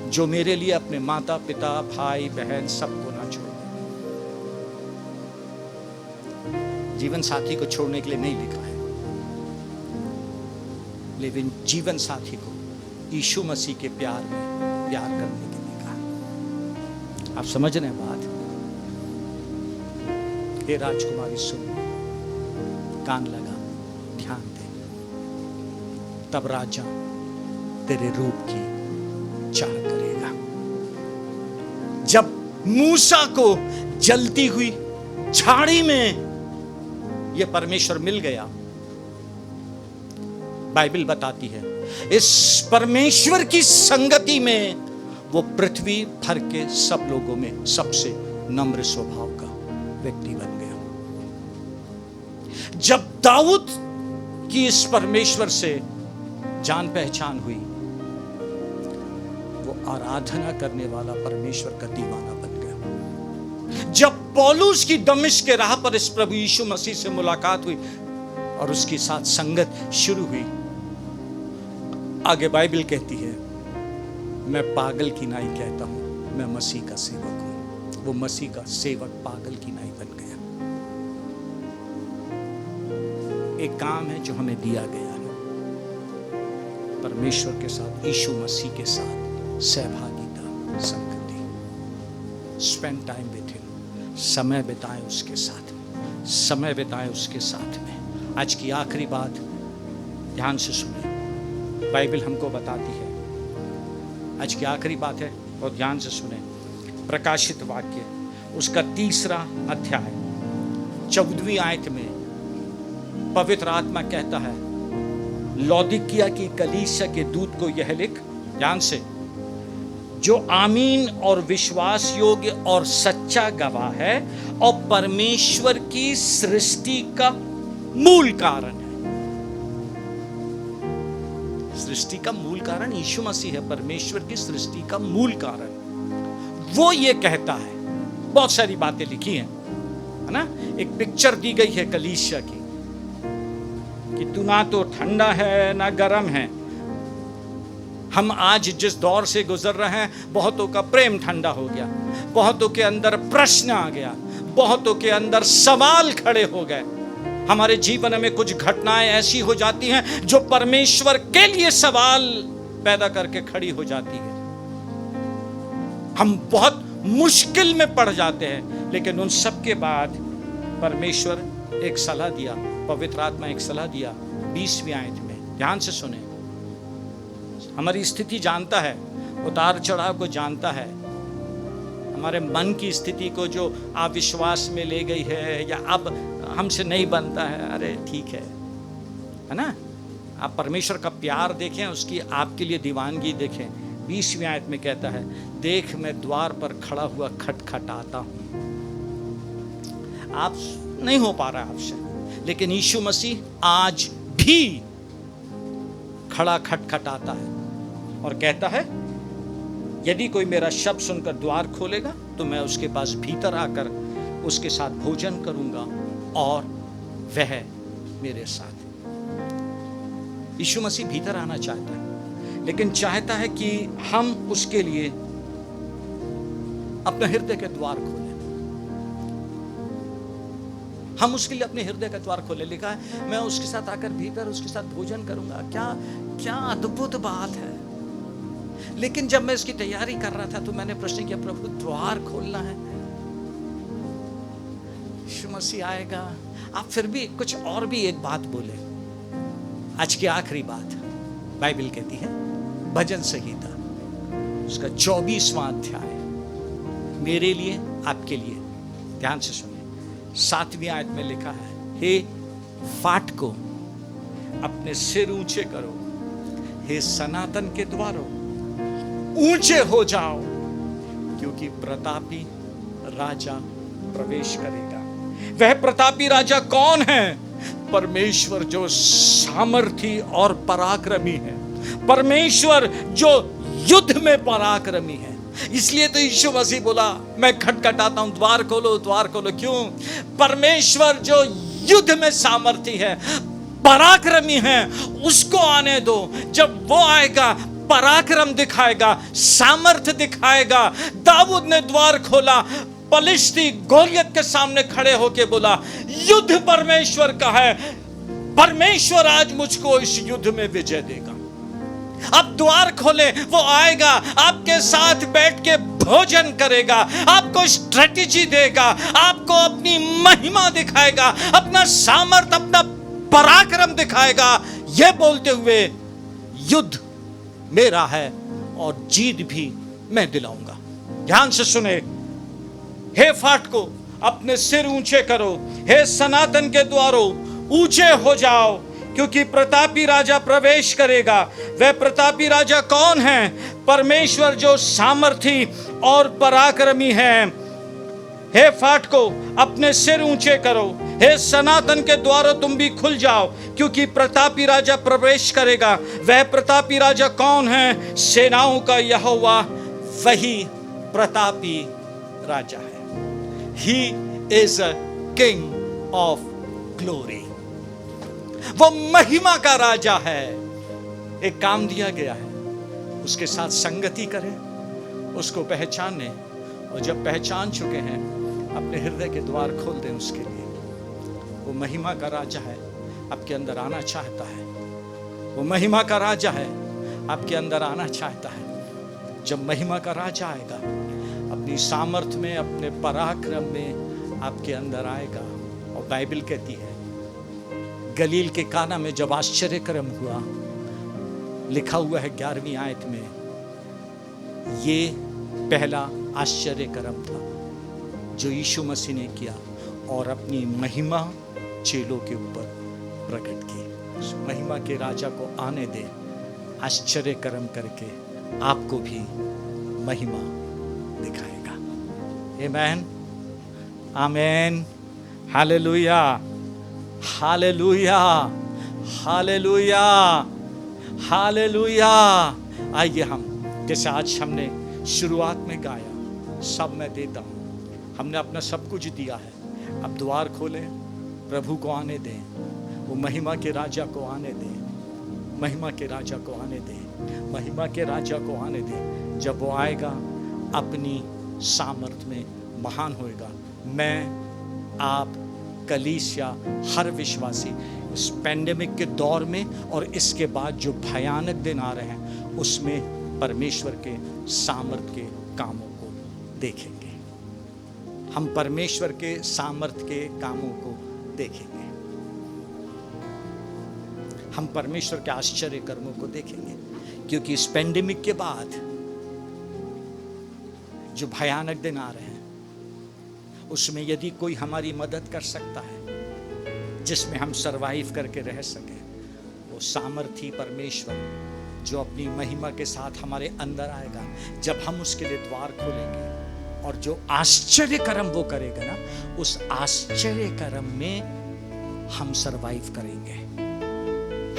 जो मेरे लिए अपने माता पिता भाई बहन सबको ना छोड़। जीवन साथी को छोड़ने के लिए नहीं लिखा है, लेकिन जीवन साथी को यीशु मसीह के प्यार में प्यार करने के लिए कहा। आप समझ रहे हैं बात? हे राजकुमारी सुन, कान लगा, ध्यान दे, तब राजा तेरे रूप की चाह करेगा। जब मूसा को जलती हुई झाड़ी में यह परमेश्वर मिल गया, बाइबल बताती है इस परमेश्वर की संगति में वो पृथ्वी भर के सब लोगों में सबसे नम्र स्वभाव का व्यक्ति बन गया। जब दाऊद की इस परमेश्वर से जान पहचान हुई, वो आराधना करने वाला परमेश्वर का दीवाना बन गया। जब पौलुस की दमिश्क के राह पर इस प्रभु यीशु मसीह से मुलाकात हुई और उसके साथ संगत शुरू हुई, आगे बाइबल कहती है, मैं पागल की नाई कहता हूं, मैं मसीह का सेवक हूं। वो मसीह का सेवक पागल की नाई बन गया। एक काम है जो हमें दिया गया है, परमेश्वर के साथ, यीशु मसीह के साथ सहभागिता, संगति। स्पेंड टाइम विद हिम, समय बिताएं उसके साथ, समय बिताएं उसके साथ में। आज की आखिरी बात ध्यान से सुने, बाइबल हमको बताती है, आज की आखिरी बात है और ध्यान से सुने। प्रकाशित वाक्य उसका 3 अध्याय 14वीं आयत में पवित्र आत्मा कहता है, लौदीकिया की कलीसिया के दूत को यह लिख, ध्यान से, जो आमीन और विश्वास योग्य और सच्चा गवाह है और परमेश्वर की सृष्टि का मूल कारण है। सृष्टि का मूल कारण यीशु मसीह है, परमेश्वर की सृष्टि का मूल कारण वो ये कहता है। बहुत सारी बातें लिखी हैं, है ना? एक पिक्चर दी गई है कलीसिया की कि तू ना तो ठंडा है ना गर्म है। हम आज जिस दौर से गुजर रहे हैं, बहुतों का प्रेम ठंडा हो गया, बहुतों के अंदर प्रश्न आ गया, बहुतों के अंदर सवाल खड़े हो गए। हमारे जीवन में कुछ घटनाएं ऐसी हो जाती हैं जो परमेश्वर के लिए सवाल पैदा करके खड़ी हो जाती है। हम बहुत मुश्किल में पड़ जाते हैं, लेकिन उन सब के बाद परमेश्वर एक सलाह दिया, पवित्र आत्मा एक सलाह दिया 20वीं आयत में। ध्यान से सुने, हमारी स्थिति जानता है, उतार चढ़ाव को जानता है, हमारे मन की स्थिति को जो अविश्वास में ले गई है या अब हमसे नहीं बनता है, अरे ठीक है ना? आप परमेश्वर का प्यार देखें, उसकी आपके लिए दीवानगी देखें। 20वीं आयत में कहता है, देख मैं द्वार पर खड़ा हुआ खटखटाता हूं। आप नहीं हो पा रहा आपसे, लेकिन यीशु मसीह आज भी खड़ा खटखटाता है और कहता है, यदि कोई मेरा शब्द सुनकर द्वार खोलेगा तो मैं उसके पास भीतर आकर उसके साथ भोजन करूंगा और वह मेरे साथ। यीशु मसीह भीतर आना चाहता है, लेकिन चाहता है कि हम उसके लिए अपने हृदय के द्वार खोलें। हम उसके लिए अपने हृदय का द्वार खोले। लिखा है, मैं उसके साथ आकर भीतर उसके साथ भोजन करूंगा। क्या क्या अद्भुत बात है। लेकिन जब मैं इसकी तैयारी कर रहा था तो मैंने प्रश्न किया, प्रभु द्वार खोलना है, यीशु मसीह आएगा, आप फिर भी कुछ और भी एक बात बोले। आज की आखिरी बात बाइबल कहती है, भजन संहिता उसका 24वां अध्याय, मेरे लिए आपके लिए, ध्यान से सुनिए। 7वीं आयत में लिखा है, हे फाटकों अपने सिर ऊंचे करो, हे सनातन के द्वारों ऊंचे हो जाओ, क्योंकि प्रतापी राजा प्रवेश करेगा। वह प्रतापी राजा कौन है? परमेश्वर जो सामर्थी और पराक्रमी है, परमेश्वर जो युद्ध में पराक्रमी है। इसलिए तो यीशु मसीह बोला, मैं खटखटाता हूं, द्वार खोलो, द्वार खोलो। क्यों? परमेश्वर जो युद्ध में सामर्थी है, पराक्रमी है, उसको आने दो। जब वो आएगा, पराक्रम दिखाएगा, सामर्थ्य दिखाएगा। दाऊद ने द्वार खोला, पलिश्ती गोलियत के सामने खड़े होके बोला, युद्ध परमेश्वर का है, परमेश्वर आज मुझको इस युद्ध में विजय देगा। अब द्वार खोले, वो आएगा, आपके साथ बैठ के भोजन करेगा, आपको स्ट्रेटेजी देगा, आपको अपनी महिमा दिखाएगा, अपना सामर्थ, अपना पराक्रम दिखाएगा। यह बोलते हुए, युद्ध मेरा है और जीत भी मैं दिलाऊंगा। ध्यान से सुने, हे फाटको अपने सिर ऊंचे करो, हे सनातन के द्वारों ऊंचे हो जाओ, क्योंकि प्रतापी राजा प्रवेश करेगा। वह प्रतापी राजा कौन है? परमेश्वर जो सामर्थी और पराक्रमी है। हे फाटको अपने सिर ऊंचे करो, हे सनातन के द्वारों तुम भी खुल जाओ, क्योंकि प्रतापी राजा प्रवेश करेगा। वह प्रतापी राजा कौन है? सेनाओं का यहोवा वही प्रतापी राजा है। He is a king of glory. वो महिमा का राजा है। एक काम दिया गया है, उसके साथ संगति करें, उसको पहचाने, और जब पहचान चुके हैं, अपने हृदय के द्वार खोल दें उसके लिए। वो महिमा का राजा है, आपके अंदर आना चाहता है। वो महिमा का राजा है, आपके अंदर आना चाहता है। जब महिमा का राजा आएगा, अपनी सामर्थ में, अपने पराक्रम में आपके अंदर आएगा। और बाइबल कहती है, गलील के काना में जब आश्चर्य कर्म हुआ, लिखा हुआ है 11वीं आयत में, ये पहला आश्चर्य कर्म था जो यीशु मसीह ने किया और अपनी महिमा चेलों के ऊपर प्रकट की। उस महिमा के राजा को आने दे, आश्चर्य कर्म करके आपको भी महिमा दिखाएगा। आमेन, आमेन, हालेलुया, हालेलुया, हालेलुया, हालेलुया। आइए हम, जैसे आज हमने शुरुआत में गाया, सब मैं देता हूँ, हमने अपना सब कुछ दिया है। अब द्वार खोलें, प्रभु को आने दें, वो महिमा के राजा को आने दें, महिमा के राजा को आने दें, महिमा के राजा को आने दें। जब वो आएगा, अपनी सामर्थ में महान होएगा। मैं, आप, कलीसिया, हर विश्वासी इस पैंडेमिक के दौर में और इसके बाद जो भयानक दिन आ रहे हैं, उसमें परमेश्वर के सामर्थ के कामों को देखेंगे। हम परमेश्वर के सामर्थ के कामों को देखेंगे, हम परमेश्वर के आश्चर्य कर्मों को देखेंगे। क्योंकि इस पैंडेमिक के बाद जो भयानक दिन आ रहे हैं, उसमें यदि कोई हमारी मदद कर सकता है, जिसमें हम सरवाइव करके रह सके, वो सामर्थी परमेश्वर जो अपनी महिमा के साथ हमारे अंदर आएगा। जब हम उसके लिए द्वार खोलेंगे और जो आश्चर्य कर्म वो करेगा ना, उस आश्चर्य कर्म में हम सरवाइव करेंगे,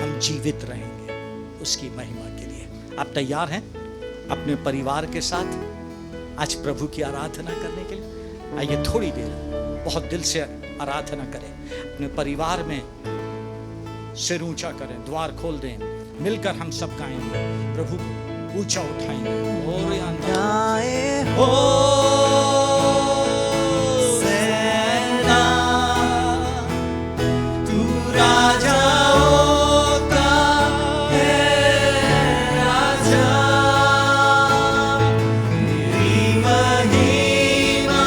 हम जीवित रहेंगे उसकी महिमा के लिए। आप तैयार हैं अपने परिवार के साथ आज प्रभु की आराधना करने के लिए? आइए थोड़ी देर बहुत दिल से आराधना करें, अपने परिवार में सिर ऊंचा करें, द्वार खोल दें, मिलकर हम सब गाएंगे, प्रभु को ऊंचा उठाएंगे।
हो सेना, तू राजाओं का है राजा, तेरी महिमा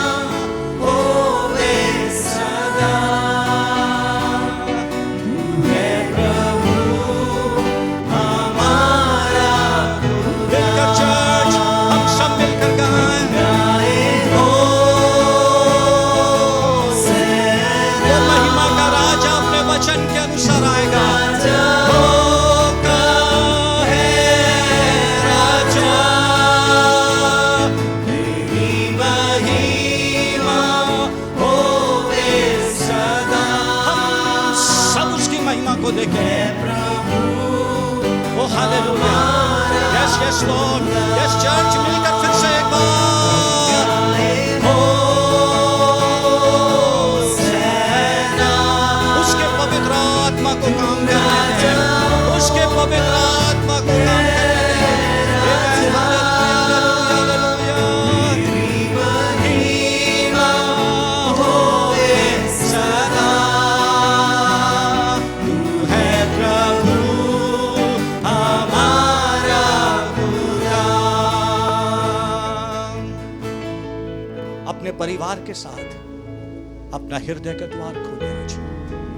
होवे सदा। तू है प्रभु हमारा खुदा।
चर्च, हम सब मिलकर गाएं। महिमा को देखें। Oh hallelujah, yes yes lord, yes church, मिलकर फिर से एक बार उसके पवित्र आत्मा को काम करने दें, उसके पवित्र आत्मा को काम करने दें। हालेलुया, महिमा होए सदा, तू है प्रभु हमारा खुदा। अपने परिवार के साथ अपना हृदय का द्वार खोलें, आज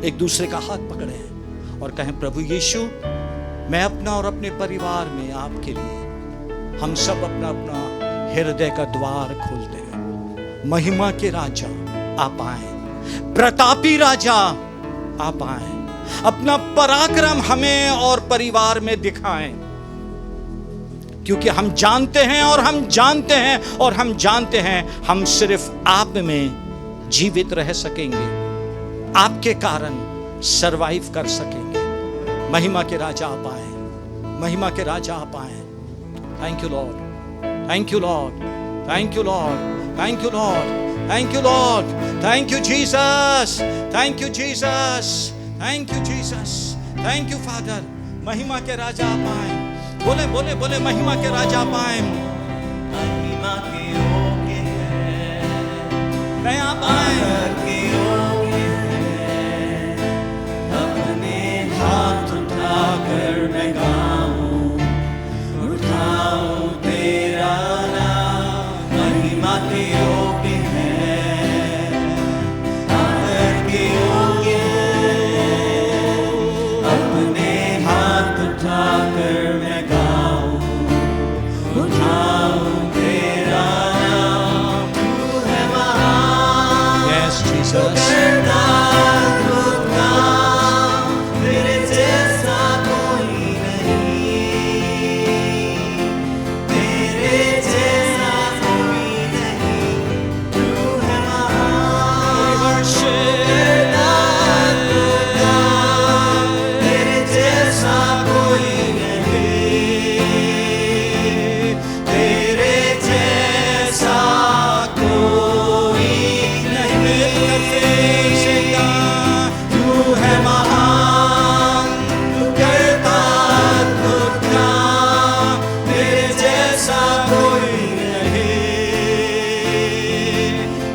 एक दूसरे का हाथ पकड़ें और कहें, प्रभु यीशु, मैं अपना और अपने परिवार में आपके लिए हम सब अपना अपना हृदय का द्वार खोलते हैं। महिमा के राजा आप आए, प्रतापी राजा आप आए, अपना पराक्रम हमें और परिवार में दिखाएं, क्योंकि हम जानते हैं और हम जानते हैं और हम जानते हैं हम सिर्फ आप में जीवित रह सकेंगे, आपके कारण सरवाइव कर सकेंगे। महिमा के राजा आप आए, महिमा के राजा आप आए। Thank you Lord, thank you Lord, thank you Lord, thank you Lord, thank you Lord, thank you Jesus, thank you Jesus, thank you Jesus, thank you father. महिमा के राजा आप आए, बोले बोले बोले, महिमा के राजा आप आए।
महिमा के योग्य है,
कहीं आप आए,
के योग्य है, अपने हाथ उठाकर मैं गाऊं, उठाऊं तेरा नाम। महिमा के योग्य है, आदर के योग्य है, अपने हाथ उठाकर मैं गाऊं, उठाऊं तेरा नाम। तू है महान,
यस जीसस,
तेरे जैसा कोई नहीं, तेरे जैसा कोई नहीं। तू है महान, तेरे जैसा कोई नहीं, तेरे जैसा कोई नहीं। तू है महान, तू करता अद्भुत काम, तेरे जैसा कोई नहीं,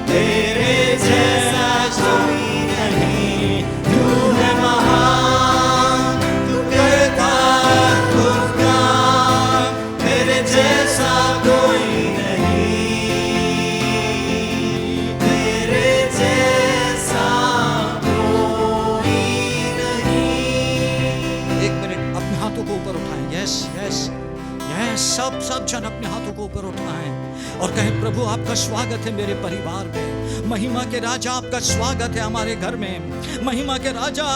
तेरे जैसा कोई नहीं। तू है महान, तू करता अद्भुत काम, तेरे जैसा कोई नहीं, तेरे जैसा कोई नहीं।
एक मिनट अपने हाथों को ऊपर उठाएं। यस यस यस, सब जन अपने हाथों को ऊपर उठाएं और कहें, प्रभु आपका स्वागत है मेरे परिवार में। महिमा के राजा आपका स्वागत है हमारे घर में। महिमा के राजा,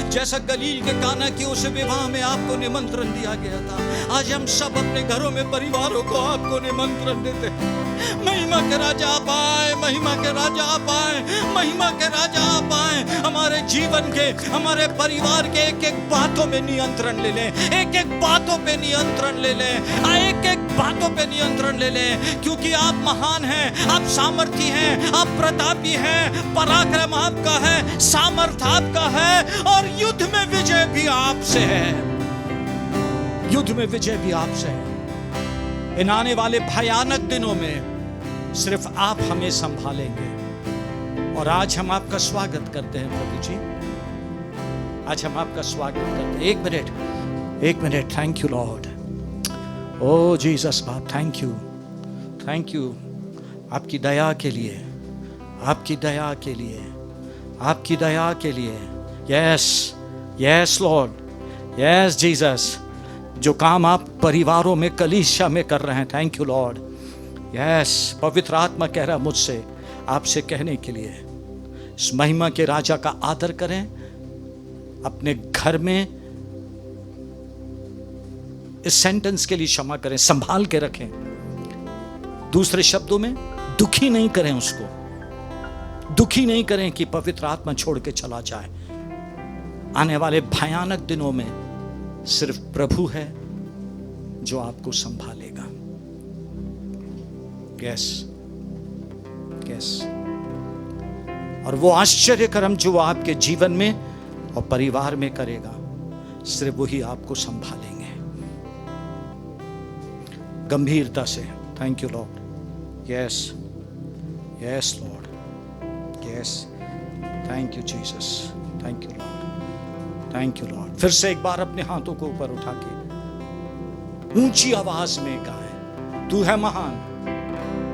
जैसा गलील के काना की उस विवाह में आपको निमंत्रण दिया गया था, आज हम सब अपने घरों में परिवारों को आपको निमंत्रण देते हैं। महिमा के राजा आप आए, महिमा के राजा आप आए, महिमा के राजा आप आए। हमारे जीवन के, हमारे परिवार के एक एक बातों में नियंत्रण ले लें, एक एक बातों पे नियंत्रण ले लें, एक एक बातों पे नियंत्रण ले लें, क्योंकि आप महान हैं, आप सामर्थी हैं, आप प्रतापी हैं, पराक्रम आपका है, सामर्थ आपका है और युद्ध में विजय भी आपसे है, युद्ध में विजय भी आपसे है। इन आने वाले भयानक दिनों में सिर्फ आप हमें संभालेंगे और आज हम आपका स्वागत करते हैं प्रभु जी, आज हम आपका स्वागत करते हैं। एक minute, thank you Lord, oh Jesus बाप, थैंक यू, थैंक यू आपकी दया के लिए, आपकी दया के लिए, आपकी दया के लिए। Yes yes lord, yes Jesus, जो काम आप परिवारों में, कलीसिया में कर रहे हैं, थैंक यू लॉर्ड। यस, पवित्र आत्मा कह रहा मुझसे आपसे कहने के लिए, इस महिमा के राजा का आदर करें, अपने घर में इस सेंटेंस के लिए क्षमा करें, संभाल के रखें। दूसरे शब्दों में, दुखी नहीं करें उसको, दुखी नहीं करें कि पवित्र आत्मा छोड़ के चला जाए। आने वाले भयानक दिनों में सिर्फ प्रभु है जो आपको संभालेगा। Yes yes. और वो आश्चर्य कर्म जो वो आपके जीवन में और परिवार में करेगा, सिर्फ वही आपको संभालेंगे। गंभीरता से thank you Lord. Yes yes lord, yes thank you Jesus, thank you Lord, thank you Lord. फिर से एक बार अपने हाथों को ऊपर उठा के ऊंची आवाज में गाएं, तू है महान,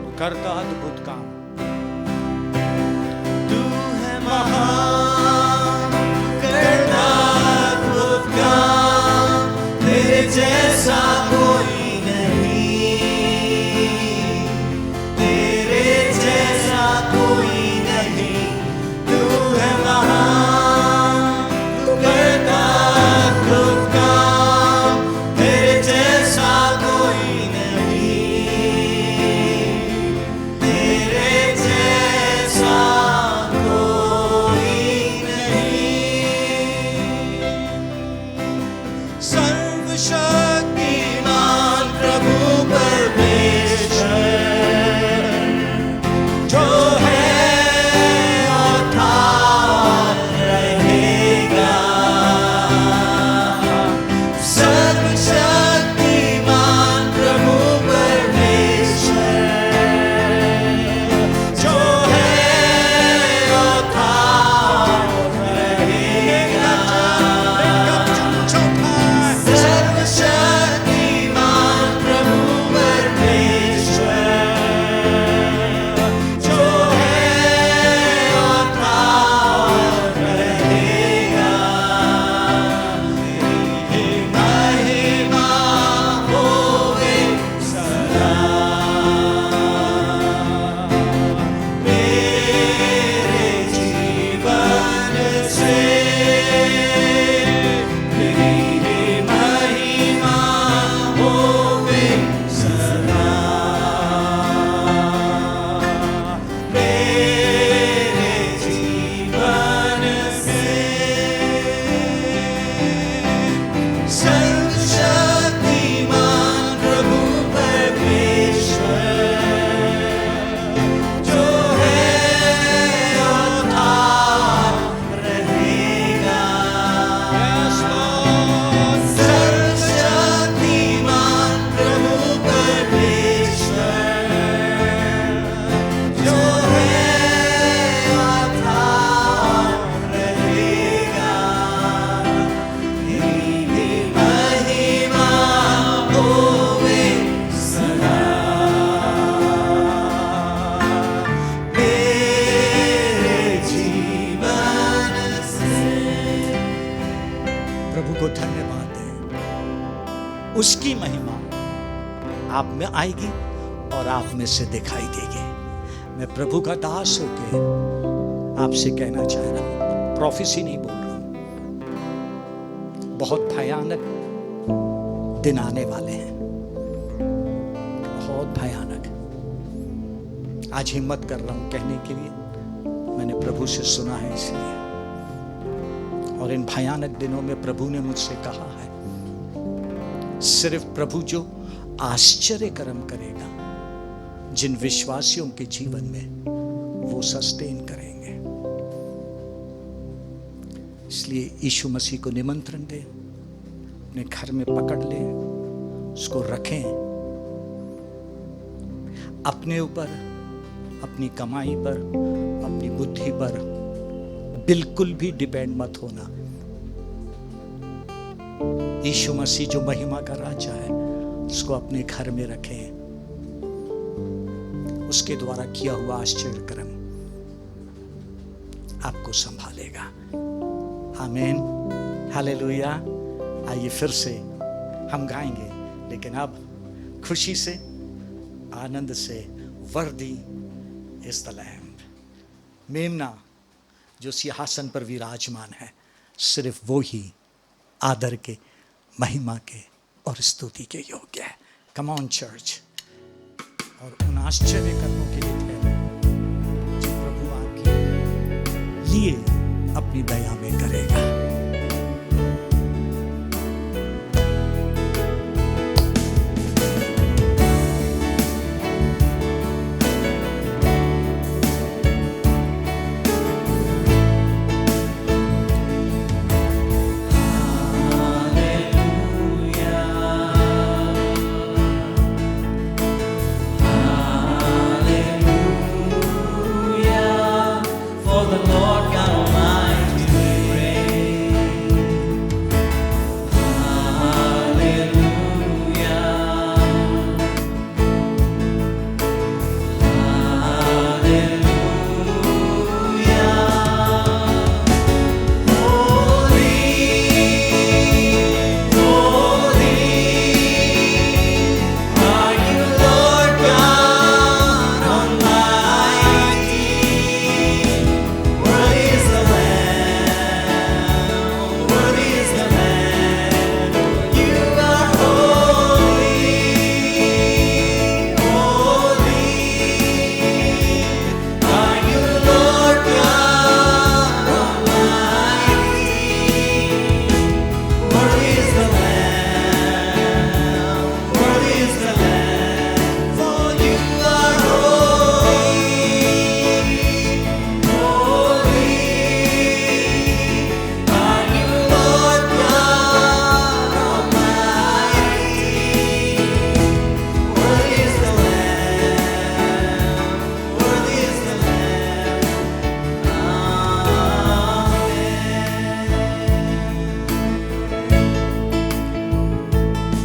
तू करता अद्भुत काम,
तू है महान, करता अद्भुत काम, तेरे जैसा कोई नहीं, तेरे जैसा कोई नहीं। तू है महान, तू करता अद्भुत काम, तेरे जैसा कोई नहीं, तेरे जैसा सर्वशक्तिमान प्रभु परमेश्वर, जो है और था रहेगा। सर्वशक्तिमान प्रभु परमेश्वर, जो है और था रहेगा। सर्वशक्तिमान प्रभु परमेश्वर, जो है और था रहेगा। तेरी महिमा होवे सदा, मेरे जीवन से तेरी महिमा होवे सदा, मेरे जीवन से। सर्वशक्तिमान प्रभु परमेश्वर, जो है और था रहेगा। सर्वशक्तिमान प्रभु परमेश्वर, जो है और था रहेगा। तेरी महिमा होवे सदा, मेरे जीवन से।
प्रभु को धन्यवाद दें। उसकी महिमा आप में आएगी और आप में से दिखाई देगी। मैं प्रभु का दास होके आपसे कहना चाह रहा हूं, प्रोफेसी नहीं बोल रहा हूं, बहुत भयानक दिन आने वाले हैं, बहुत भयानक। आज हिम्मत कर रहा हूं कहने के लिए, मैंने प्रभु से सुना है इसलिए। और इन भयानक दिनों में प्रभु ने मुझसे कहा है, सिर्फ प्रभु जो आश्चर्य कर्म करेगा, जिन विश्वासियों के जीवन में वो सस्टेन करेंगे। इसलिए यीशु मसीह को निमंत्रण दें, अपने घर में पकड़ लें, उसको रखें। अपने ऊपर, अपनी कमाई पर, अपनी बुद्धि पर बिल्कुल भी डिपेंड मत होना। यीशु मसीह जो महिमा का राजा है, उसको अपने घर में रखें। उसके द्वारा किया हुआ आश्चर्य कर्म आपको संभालेगा। आमीन, हालेलुया। आइए फिर से हम गाएंगे, लेकिन अब खुशी से, आनंद से, वर्दी इज द लैम्ब। मेमना जो सिंहासन पर विराजमान है, सिर्फ वो ही आदर के, महिमा के और स्तुति के योग्य है। Come on church. और उन आश्चर्य कर्मों के लिए ठहरे जो प्रभु आपके लिए अपनी दया में करेगा।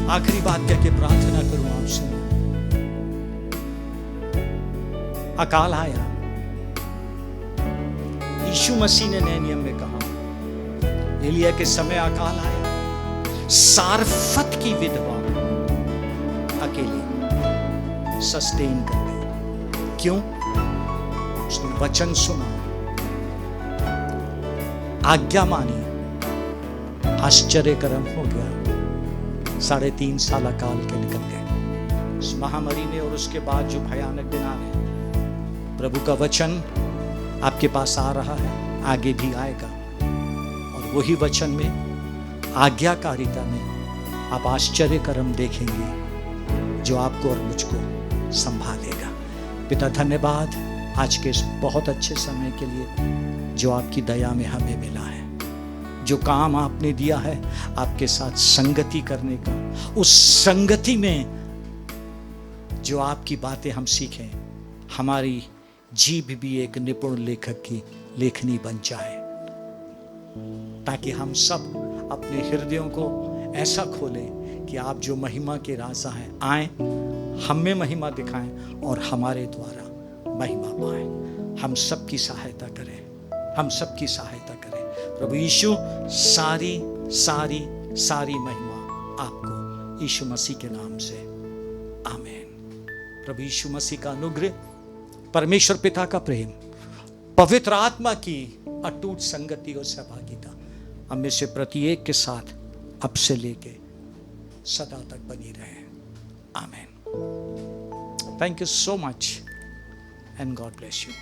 आखिरी बात कह के प्रार्थना करूं आपसे। अकाल आया, यीशु मसीह ने नए नियम में कहा, एलिया के समय अकाल आया, सारफत की विधवा अकेली सस्टेन कर गई। क्यों? उसने वचन सुना, आज्ञा मानी, आश्चर्य कर्म हो गया। 3.5 साल अकाल के निकल गए उस महामारी ने, और उसके बाद जो भयानक दिन आ रहे, प्रभु का वचन आपके पास आ रहा है, आगे भी आएगा, और वही वचन में, आज्ञाकारिता में आप आश्चर्य कर्म देखेंगे जो आपको और मुझको संभालेगा। पिता धन्यवाद आज के इस बहुत अच्छे समय के लिए जो आपकी दया में हमें मिला है, जो काम आपने दिया है आपके साथ संगति करने का, उस संगति में जो आपकी बातें हम सीखें, हमारी जीभ भी एक निपुण लेखक की लेखनी बन जाए, ताकि हम सब अपने हृदयों को ऐसा खोलें कि आप जो महिमा के राजा हैं आए, हम में महिमा दिखाएं और हमारे द्वारा महिमा पाएं। हम सबकी सहायता करें, हम सबकी सहायता करें। प्रभु यीशु, सारी सारी सारी महिमा आपको यीशु मसीह के नाम से, आमीन। प्रभु यीशु मसीह का अनुग्रह, परमेश्वर पिता का प्रेम, पवित्र आत्मा की अटूट संगति और सहभागिता हम में से प्रत्येक के साथ अब से लेके सदा तक बनी रहे। आमीन। Thank you so much and God bless you.